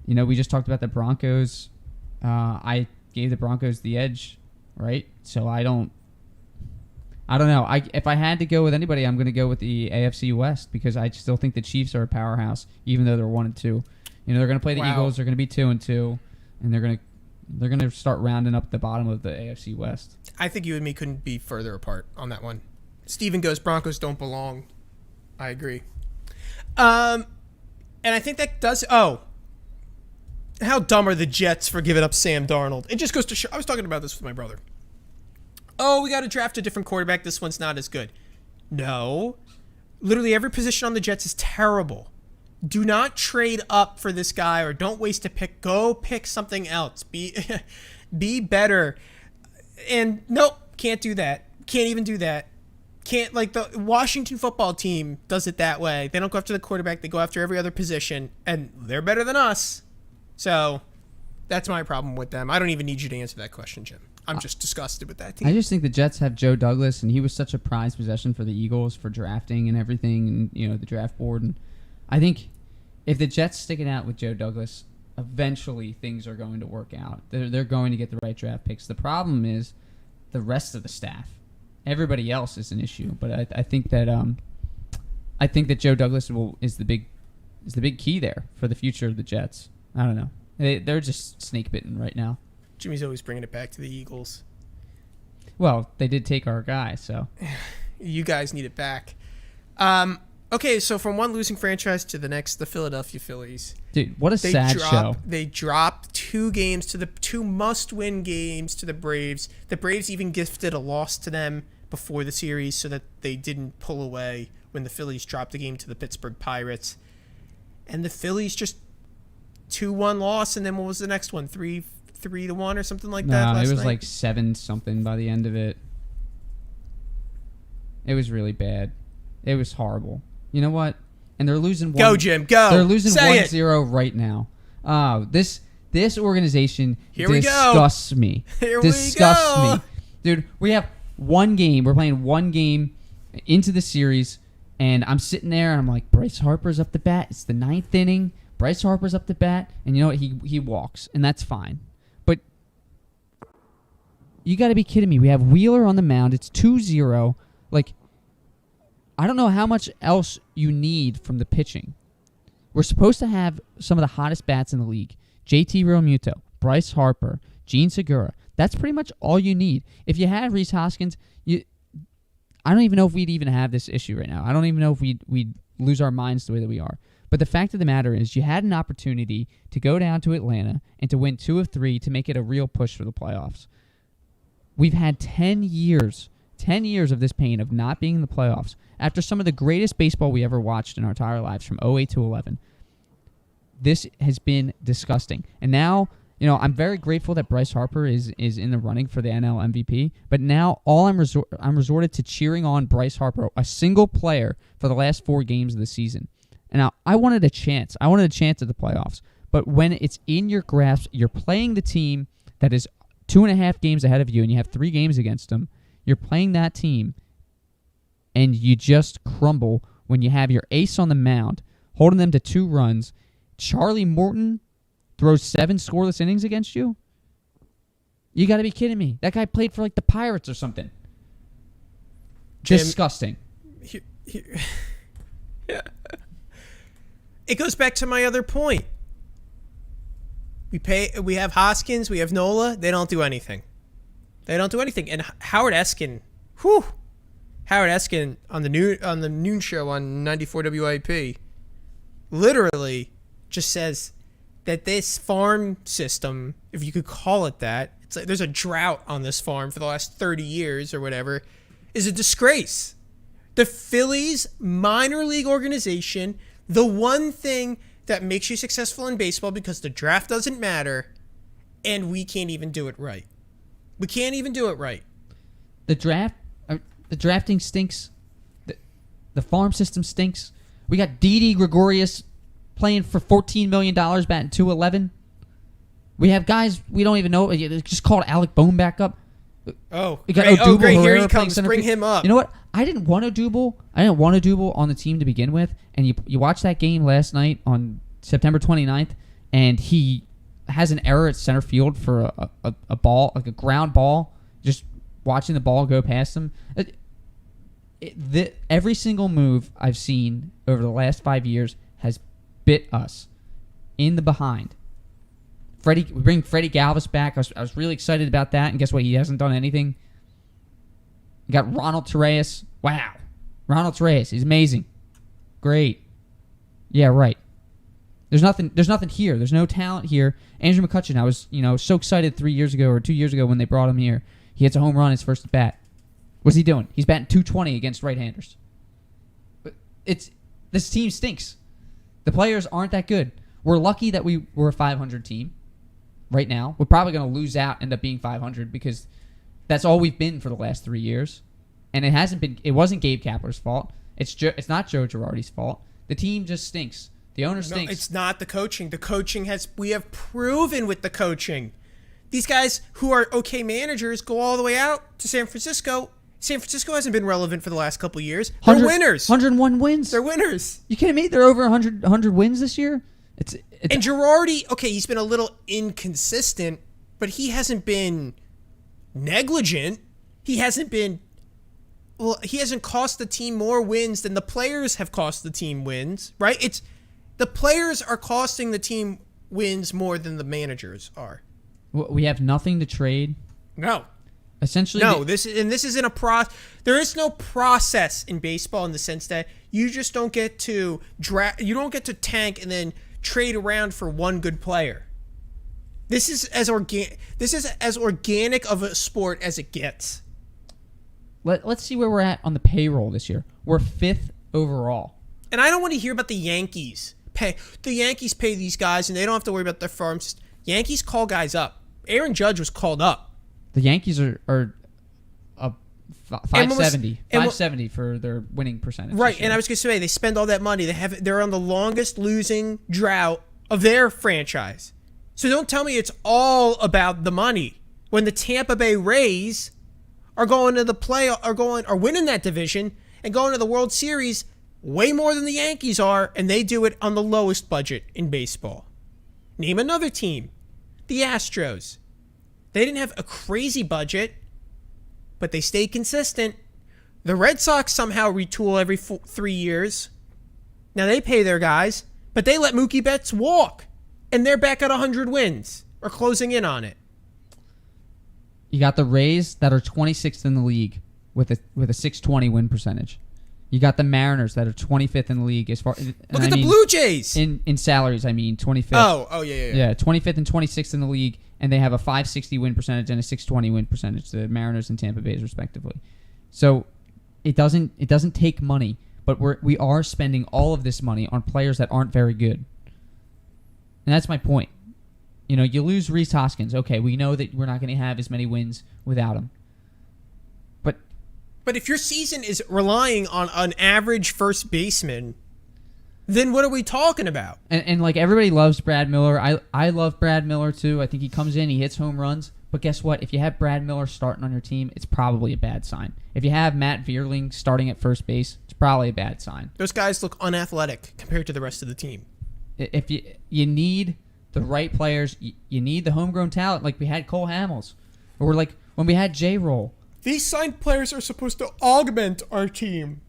You know, we just talked about the Broncos. I gave the Broncos the edge, right? So I don't know. If I had to go with anybody, I'm going to go with the AFC West because I still think the Chiefs are a powerhouse, even though they're 1-2. You know, they're going to play the Eagles. They're going to be 2-2, and they're going to start rounding up the bottom of the AFC West. I think you and me couldn't be further apart on that one. Steven goes, Broncos don't belong. I agree. And I think that does... Oh. How dumb are the Jets for giving up Sam Darnold? It just goes to show... I was talking about this with my brother. Oh, we got to draft a different quarterback. This one's not as good. No. Literally every position on the Jets is terrible. Do not trade up for this guy or don't waste a pick. Go pick something else. Be better. And nope, can't do that. Can't even do that. Can't, like, the Washington football team does it that way. They don't go after the quarterback. They go after every other position, and they're better than us. So that's my problem with them. I don't even need you to answer that question, Jim. I'm just disgusted with that team. I just think the Jets have Joe Douglas, and he was such a prized possession for the Eagles for drafting and everything, and you know the draft board. And I think if the Jets stick it out with Joe Douglas, eventually things are going to work out. They're going to get the right draft picks. The problem is the rest of the staff. Everybody else is an issue, but I think that Joe Douglas is the big key there for the future of the Jets. I don't know. They're just snake bitten right now. Jimmy's always bringing it back to the Eagles. Well, they did take our guy, so. You guys need it back. Okay, so from one losing franchise to the next, the Philadelphia Phillies. Dude, what a sad show. They dropped 2 games to the 2 must-win games to the Braves. The Braves even gifted a loss to them before the series so that they didn't pull away when the Phillies dropped the game to the Pittsburgh Pirates. And the Phillies just 2-1 loss, and then what was the next one? 3-1 or something like that. No, last it was night? like 7-something by the end of it. It was really bad. It was horrible. You know what? And they're losing. Go, Jim. Go. They're losing Say 1-0 right now. This organization Here we go. disgusts me. Here we Disgusts go. me, dude. We have one game. We're playing one game into the series, and I'm sitting there and I'm like, Bryce Harper's up the bat. It's the 9th inning. Bryce Harper's up the bat, and you know what? He walks, and that's fine. But you got to be kidding me. We have Wheeler on the mound. It's 2-0. Like, I don't know how much else you need from the pitching. We're supposed to have some of the hottest bats in the league. JT Realmuto, Bryce Harper, Gene Segura. That's pretty much all you need. If you had Rhys Hoskins, I don't even know if we'd even have this issue right now. I don't even know if we'd lose our minds the way that we are. But the fact of the matter is you had an opportunity to go down to Atlanta and to win 2 of 3 to make it a real push for the playoffs. We've had 10 years of this pain of not being in the playoffs after some of the greatest baseball we ever watched in our entire lives from 08 to 11. This has been disgusting. And now, you know, I'm very grateful that Bryce Harper is in the running for the NL MVP, but now all I'm resorted to cheering on Bryce Harper, a single player, for the last 4 games of the season. And now I wanted a chance. I wanted a chance at the playoffs. But when it's in your grasp, you're playing the team that is 2.5 games ahead of you and you have 3 games against them. You're playing that team, and you just crumble when you have your ace on the mound, holding them to 2 runs. Charlie Morton throws 7 scoreless innings against you? You got to be kidding me. That guy played for, like, the Pirates or something. Jim, Disgusting. It goes back to my other point. We have Hoskins, we have Nola. They don't do anything. And Howard Eskin, Howard Eskin on the noon show on 94 WIP, literally just says that this farm system, if you could call it that, it's like there's a drought on this farm for the last 30 years or whatever, is a disgrace. The Phillies minor league organization, the one thing that makes you successful in baseball because the draft doesn't matter, and we can't even do it right. We can't even do it right. The drafting stinks. The farm system stinks. We got Didi Gregorius playing for $14 million, batting .211. We have guys we don't even know. Just called Alec Bohm back up. Oh, we got great. Odubel Here Herrera he playing comes. center Bring field. him up. You know what? I didn't want Odubel on the team to begin with. And you watched that game last night on September 29th, and he has an error at center field for a ball, like a ground ball, just watching the ball go past him. Every single move I've seen over the last 5 years has bit us in the behind. We bring Freddie Galvis back. I was really excited about that, and guess what? He hasn't done anything. You got Ronald Torreyes. Wow. Ronald Torreyes. He's amazing. Great. Yeah, right. There's nothing here. There's no talent here. Andrew McCutchen, I was, so excited 3 years ago or 2 years ago when they brought him here. He hits a home run his first at bat. What's he doing? He's batting .220 against right-handers. But this team stinks. The players aren't that good. We're lucky that we're a 500 team right now. We're probably going to lose out, end up being 500 because that's all we've been for the last 3 years. And it wasn't Gabe Kapler's fault. It's not Joe Girardi's fault. The team just stinks. The owner stinks. No, it's not the coaching. The coaching we have proven with the coaching. These guys who are okay managers go all the way out to San Francisco. San Francisco hasn't been relevant for the last couple of years. They're winners. 101 wins. They're winners. You kidding me? They're over 100 wins this year? And Girardi, okay, he's been a little inconsistent, but he hasn't been negligent. He hasn't cost the team more wins than the players have cost the team wins, right? The players are costing the team wins more than the managers are. We have nothing to trade. No. Essentially, no. This isn't a process. There is no process in baseball in the sense that you just don't get to you don't get to tank and then trade around for one good player. This is as organic of a sport as it gets. Let's see where we're at on the payroll this year. We're 5th overall. And I don't want to hear about the Yankees. The Yankees pay these guys, and they don't have to worry about their farms. Yankees call guys up. Aaron Judge was called up. The Yankees are 570 for their winning percentage. Right, and I was going to say, they spend all that money. They're on the longest losing drought of their franchise. So don't tell me it's all about the money. When the Tampa Bay Rays are going to the are winning that division and going to the World Series way more than the Yankees are, and they do it on the lowest budget in baseball. Name another team. The Astros. They didn't have a crazy budget, but they stayed consistent. The Red Sox somehow retool every 3 years. Now they pay their guys, but they let Mookie Betts walk, and they're back at 100 wins or closing in on it. You got the Rays that are 26th in the league with a 620 win percentage. You got the Mariners that are 25th in the league as far. Look at the Blue Jays in salaries. I mean 25th. Oh yeah. Yeah, 25th and 26th in the league, and they have a 560 win percentage and a 620 win percentage. The Mariners and Tampa Bay respectively. So it doesn't take money, but we are spending all of this money on players that aren't very good, and that's my point. You know, you lose Rhys Hoskins. Okay, we know that we're not going to have as many wins without him. But if your season is relying on an average first baseman, then what are we talking about? And like everybody loves Brad Miller. I love Brad Miller too. I think he comes in, he hits home runs. But guess what? If you have Brad Miller starting on your team, it's probably a bad sign. If you have Matt Vierling starting at first base, it's probably a bad sign. Those guys look unathletic compared to the rest of the team. If you need the right players, you need the homegrown talent like we had Cole Hamels. Or like when we had J-Roll. These signed players are supposed to augment our team.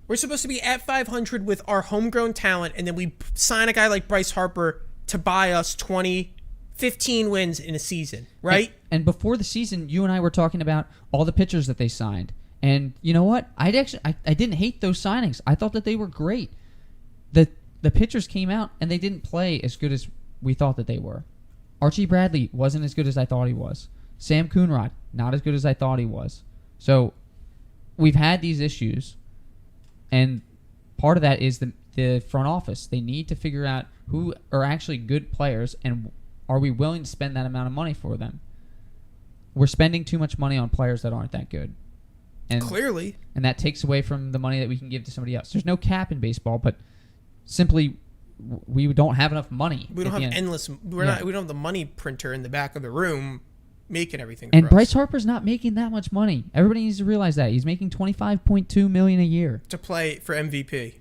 We're supposed to be at 500 with our homegrown talent, and then we sign a guy like Bryce Harper to buy us 15 wins in a season, right? And before the season, you and I were talking about all the pitchers that they signed. And you know what? I didn't hate those signings. I thought that they were great. The pitchers came out, and they didn't play as good as we thought that they were. Archie Bradley wasn't as good as I thought he was. Sam Coonrod, not as good as I thought he was. So we've had these issues, and part of that is the front office. They need to figure out who are actually good players, and are we willing to spend that amount of money for them? We're spending too much money on players that aren't that good. And clearly. And that takes away from the money that we can give to somebody else. There's no cap in baseball, but simply we don't have enough money. We don't have endless. We don't have the money printer in the back of the room making everything. And for Bryce us. Harper's not making that much money. Everybody needs to realize that he's making $25.2 million a year to play for MVP,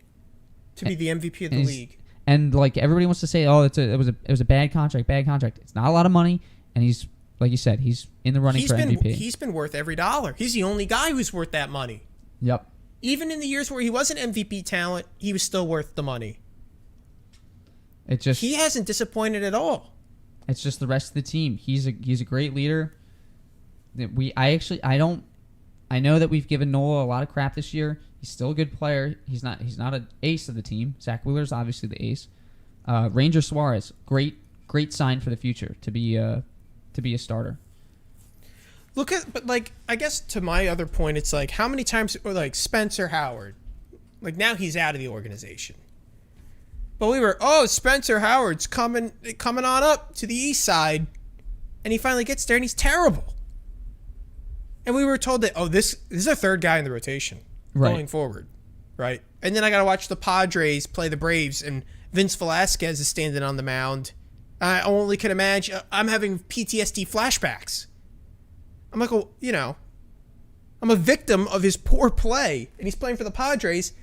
to be the MVP of the league. And like everybody wants to say, oh, it was a bad contract. It's not a lot of money, and he's like you said, he's in the running for MVP. He's been worth every dollar. He's the only guy who's worth that money. Yep. Even in the years where he wasn't MVP talent, he was still worth the money. He hasn't disappointed at all. It's just the rest of the team. He's a great leader. I know that we've given Nola a lot of crap this year. He's still a good player. He's not an ace of the team. Zach Wheeler's obviously the ace. Ranger Suarez, great sign for the future to be a starter. But I guess to my other point, it's like how many times, or like Spencer Howard, like now he's out of the organization. But we were, Spencer Howard's coming on up to the east side, and he finally gets there, and he's terrible. And we were told that, this is our third guy in the rotation going forward, right? And then I got to watch the Padres play the Braves, and Vince Velasquez is standing on the mound. I only can imagine. I'm having PTSD flashbacks. I'm like, I'm a victim of his poor play, and he's playing for the Padres,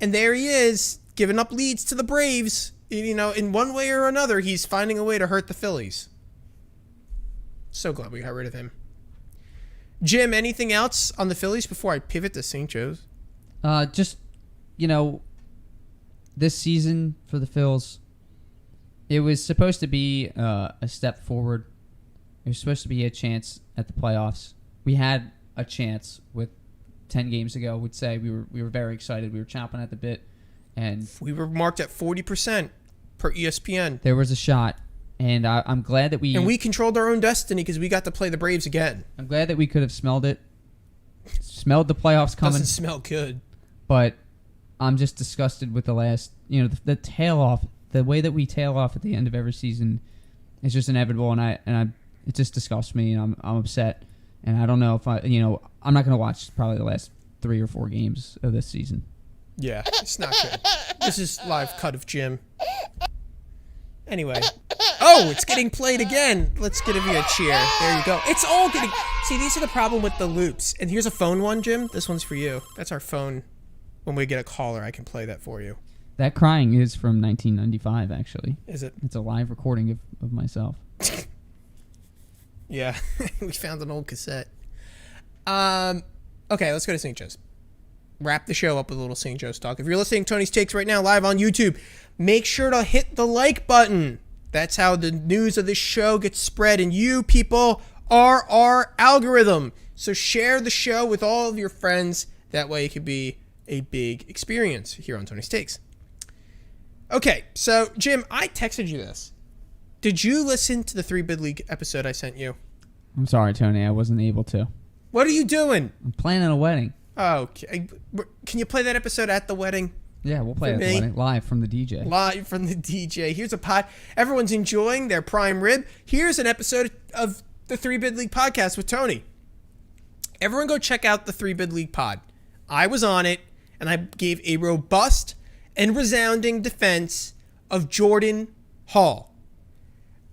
and there he is, giving up leads to the Braves. In one way or another, he's finding a way to hurt the Phillies. So glad we got rid of him. Jim, anything else on the Phillies before I pivot to St. Joe's? This season for the Phils, it was supposed to be a step forward. It was supposed to be a chance at the playoffs. We had a chance with 10 games ago. We'd say we were very excited. We were chomping at the bit. And we were marked at 40% per ESPN. There was a shot, and I'm glad that we... And we controlled our own destiny because we got to play the Braves again. I'm glad that we could have smelled it. Smelled the playoffs coming. Doesn't smell good. But I'm just disgusted with the last, the tail off, the way that we tail off at the end of every season is just inevitable, and it just disgusts me, and I'm upset, and I don't know if I'm not going to watch probably the last 3 or 4 games of this season. Yeah, it's not good. This is live cut of Jim. Anyway. Oh, it's getting played again. Let's give you a cheer. There you go. It's all getting... See, these are the problem with the loops. And here's a phone one, Jim. This one's for you. That's our phone. When we get a caller, I can play that for you. That crying is from 1995, actually. Is it? It's a live recording of myself. Yeah. We found an old cassette. Okay, let's go to St. Joe's. Wrap the show up with a little St. Joe's talk. If you're listening to Tony's Takes right now live on YouTube, make sure to hit the like button. That's how the news of this show gets spread, and you people are our algorithm. So share the show with all of your friends. That way it could be a big experience here on Tony's Takes. Okay, so Jim, I texted you this. Did you listen to the 3 Bid League episode I sent you? I'm sorry, Tony. I wasn't able to. What are you doing? I'm planning a wedding. Okay. Can you play that episode at the wedding? Yeah, we'll play it at the wedding. Live from the DJ. Live from the DJ. Here's a pod. Everyone's enjoying their prime rib. Here's an episode of the 3 Bid League podcast with Tony. Everyone go check out the 3 Bid League pod. I was on it, and I gave a robust and resounding defense of Jordan Hall.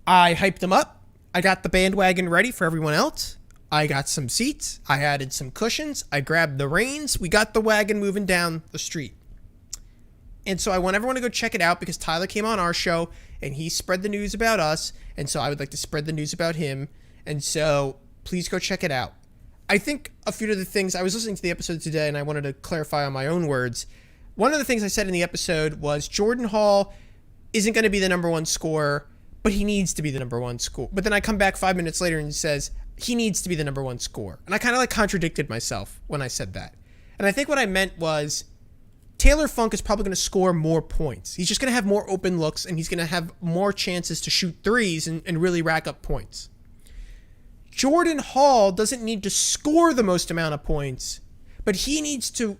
I hyped him up. I got the bandwagon ready for everyone else. I got some seats. I added some cushions. I grabbed the reins. We got the wagon moving down the street. And so I want everyone to go check it out because Tyler came on our show and he spread the news about us. And so I would like to spread the news about him. And so please go check it out. I think a few of the things, I was listening to the episode today and I wanted to clarify on my own words. One of the things I said in the episode was Jordan Hall isn't going to be the number 1 scorer, but he needs to be the number 1 scorer. But then I come back 5 minutes later and he says he needs to be the number 1 scorer. And I kind of like contradicted myself when I said that. And I think what I meant was Taylor Funk is probably going to score more points. He's just going to have more open looks and he's going to have more chances to shoot threes and really rack up points. Jordan Hall doesn't need to score the most amount of points, but he needs to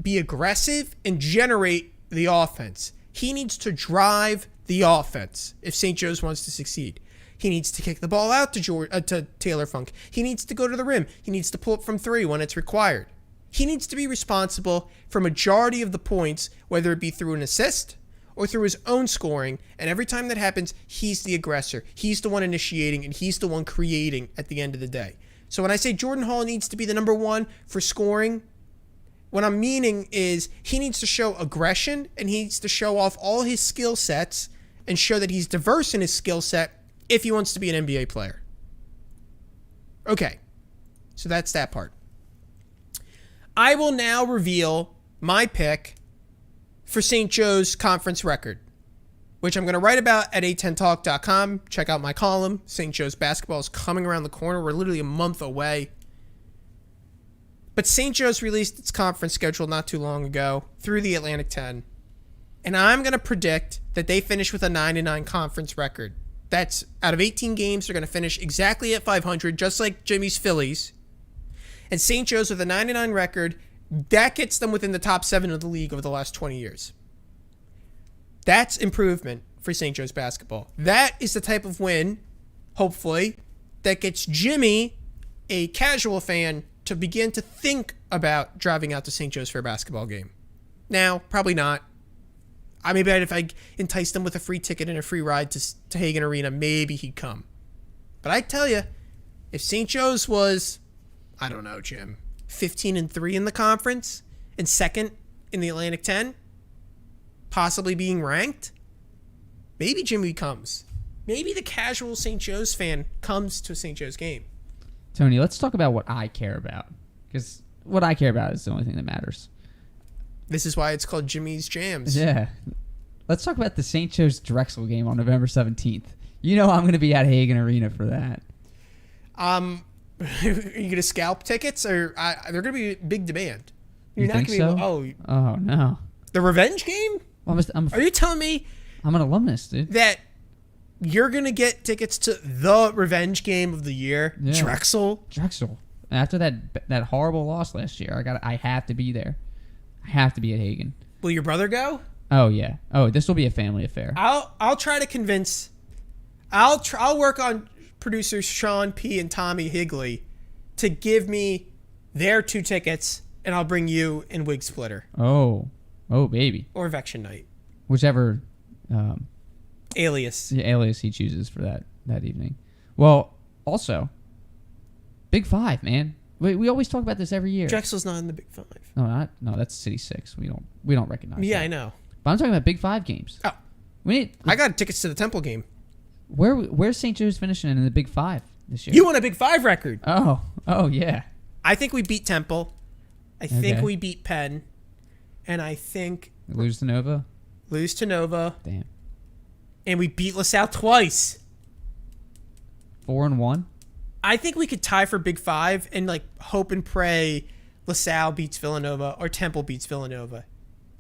be aggressive and generate the offense. He needs to drive the offense if St. Joe's wants to succeed. He needs to kick the ball out to Taylor Funk. He needs to go to the rim. He needs to pull up from 3 when it's required. He needs to be responsible for majority of the points, whether it be through an assist or through his own scoring. And every time that happens, he's the aggressor. He's the one initiating, and he's the one creating at the end of the day. So when I say Jordan Hall needs to be the number 1 for scoring, what I'm meaning is he needs to show aggression and he needs to show off all his skill sets and show that he's diverse in his skill set if he wants to be an NBA player. Okay, so that's that part. I will now reveal my pick for St. Joe's conference record, which I'm going to write about at a10talk.com. Check out my column. St. Joe's basketball is coming around the corner. We're literally a month away. But St. Joe's released its conference schedule not too long ago through the Atlantic 10. And I'm going to predict that they finish with a 9-9 conference record. That's out of 18 games, they're going to finish exactly at 500, just like Jimmy's Phillies. And St. Joe's with a 9-9 record, that gets them within the top 7 of the league over the last 20 years. That's improvement for St. Joe's basketball. That is the type of win, hopefully, that gets Jimmy, a casual fan, to begin to think about driving out to St. Joe's for a basketball game. Now, probably not. I maybe if I enticed him with a free ticket and a free ride to Hagen Arena, maybe he'd come. But I tell you, if St. Joe's was, I don't know, Jim, 15-3 in the conference and second in the Atlantic 10, possibly being ranked, maybe Jimmy comes. Maybe the casual St. Joe's fan comes to a St. Joe's game. Tony, let's talk about what I care about, because what I care about is the only thing that matters. This is why it's called Jimmy's Jams. Yeah. Let's talk about the St. Joe's Drexel game on November 17th. You know I'm going to be at Hagen Arena for that. Are you going to scalp tickets? Or they're going to be big demand. You're you not think gonna so? Be able, oh, no. The revenge game? Well, Are you telling me I'm an alumnus, dude. that you're going to get tickets to the revenge game of the year? Yeah. Drexel? Drexel. After that horrible loss last year, I have to be there. I have to be at Hagen. Will your brother go? Oh yeah. Oh, this will be a family affair. I'll try to convince. I'll work on producers Sean P and Tommy Higley to give me their 2 tickets, and I'll bring you and Wig Splitter Oh baby. or Vection Night, Whichever alias. alias he chooses for that evening. Well, also, Big Five, man. We always talk about this every year. Drexel's not in the Big 5. No, that's City 6. We don't recognize. Yeah, that. I know. But I'm talking about Big 5 games. Oh, We need. I got tickets to the Temple game. Where's St. Joe's finishing in the Big 5 this year? You won a Big 5 record. Oh yeah. I think we beat Temple. I think Okay. we beat Penn, and I think Lose to Nova. lose to Nova, Damn. and we beat LaSalle twice. 4-1. I think we could tie for Big 5 and like hope and pray LaSalle beats Villanova or Temple beats Villanova.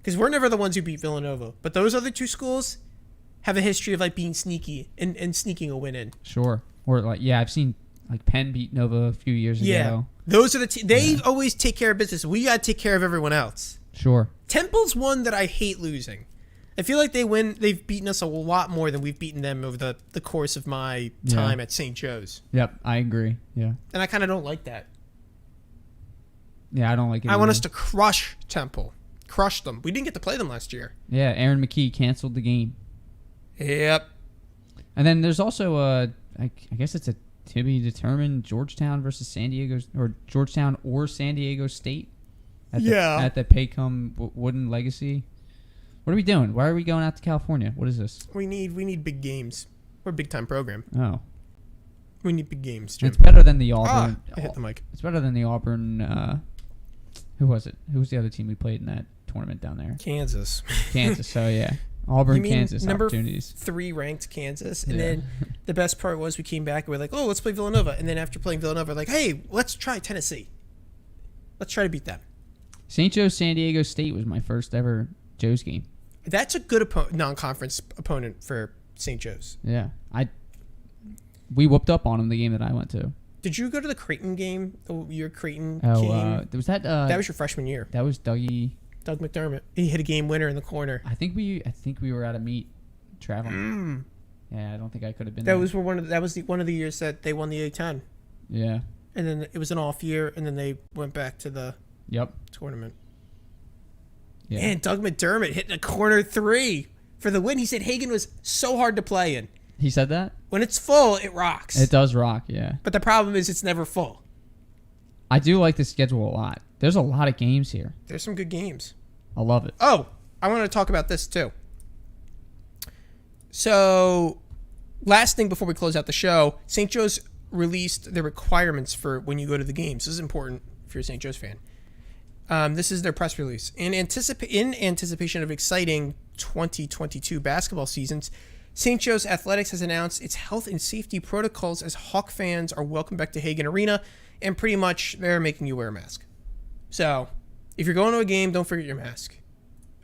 Because we're never the ones who beat Villanova. But those other 2 schools have a history of like being sneaky and sneaking a win in. Sure. Or like I've seen like Penn beat Nova a few years Yeah. ago. Those are the they always take care of business. We got to take care of everyone else. Sure. Temple's one that I hate losing. I feel like they've beaten us a lot more than we've beaten them over the course of my time at St. Joe's. Yep, I agree. Yeah. And I kind of don't like that. Yeah, I don't like it. I want either. us to crush Temple. Crush them. We didn't get to play them last year. Yeah, Aaron McKee canceled the game. Yep. And then there's also I guess it's a to be determined Georgetown versus San Diego, or Georgetown or San Diego State. At the Paycom Wooden Legacy. What are we doing? Why are we going out to California? What is this? We need big games. We're a big time program. Oh, We need big games, Jim. it's better than the Auburn. I hit the mic. It's better than the Auburn. Who was it? Who was the other team we played in that tournament down there? Kansas. Kansas. So yeah, Auburn, You mean Kansas number opportunities. 3 ranked Kansas, and Yeah. then the best part was we came back and we're like, oh, let's play Villanova, and then after playing Villanova, we're like, hey, let's try Tennessee. Let's try to beat them. St. Joe San Diego State was my first ever Joe's game. That's a good non-conference opponent for St. Joe's. Yeah, we whooped up on them the game that I went to. Did you go to the Creighton game? Your Creighton Oh, game? was that? That was your freshman year. That was Dougie. Doug McDermott. He hit a game winner in the corner. I think we were at a meet traveling. Yeah, I don't think I could have been. That there. was one of the years that they won the A-10, Yeah. and then it was an off year, and then they went back to the Yep. tournament. Yeah. And Doug McDermott hitting a corner 3 for the win. He said Hagen was so hard to play in. He said that? When it's full, it rocks. It does rock, yeah. But the problem is it's never full. I do like the schedule a lot. There's a lot of games here. There's some good games. I love it. Oh, I want to talk about this too. So, last thing before we close out the show, St. Joe's released the requirements for when you go to the games. This is important if you're a St. Joe's fan. This is their press release. In anticipation of exciting 2022 basketball seasons, St. Joe's Athletics has announced its health and safety protocols as Hawk fans are welcome back to Hagen Arena, and pretty much they're making you wear a mask. So, if you're going to a game, don't forget your mask.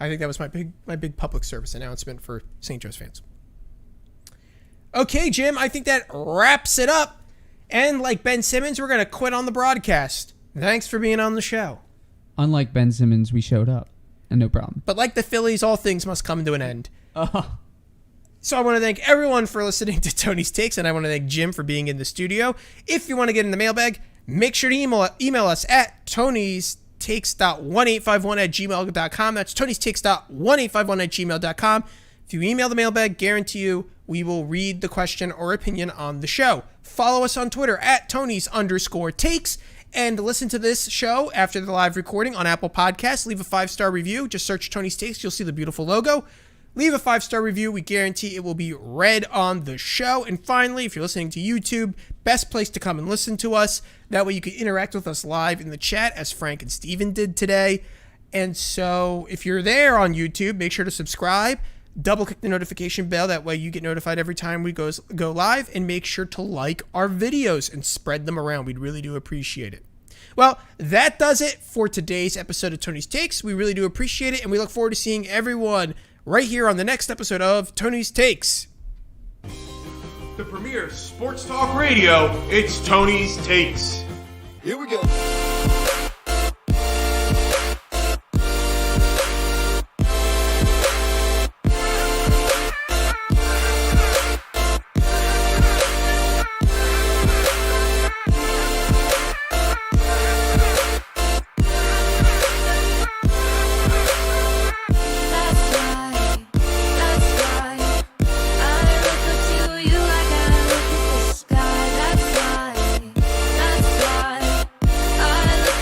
I think that was my big public service announcement for St. Joe's fans. Okay, Jim, I think that wraps it up. And like Ben Simmons, we're going to quit on the broadcast. Thanks for being on the show. Unlike Ben Simmons, we showed up. And no problem. But like the Phillies, all things must come to an end. So I want to thank everyone for listening to Tony's Takes, and I want to thank Jim for being in the studio. If you want to get in the mailbag, make sure to email us at tonystakes.1851@gmail.com. That's tonystakes.1851@gmail.com. If you email the mailbag, guarantee you we will read the question or opinion on the show. Follow us on Twitter at @Tonys_takes. And listen to this show after the live recording on Apple Podcasts. Leave a 5-star review. Just search Tony's Takes. You'll see the beautiful logo. Leave a 5-star review. We guarantee it will be read on the show. And finally, if you're listening to YouTube, best place to come and listen to us. That way you can interact with us live in the chat as Frank and Steven did today. And so if you're there on YouTube, make sure to subscribe. Double click the notification bell. That way you get notified every time we go live. And make sure to like our videos and spread them around. We'd really do appreciate it. Well, that does it for today's episode of Tony's Takes. We really do appreciate it. And we look forward to seeing everyone right here on the next episode of Tony's Takes. The premier sports talk radio, it's Tony's Takes. Here we go.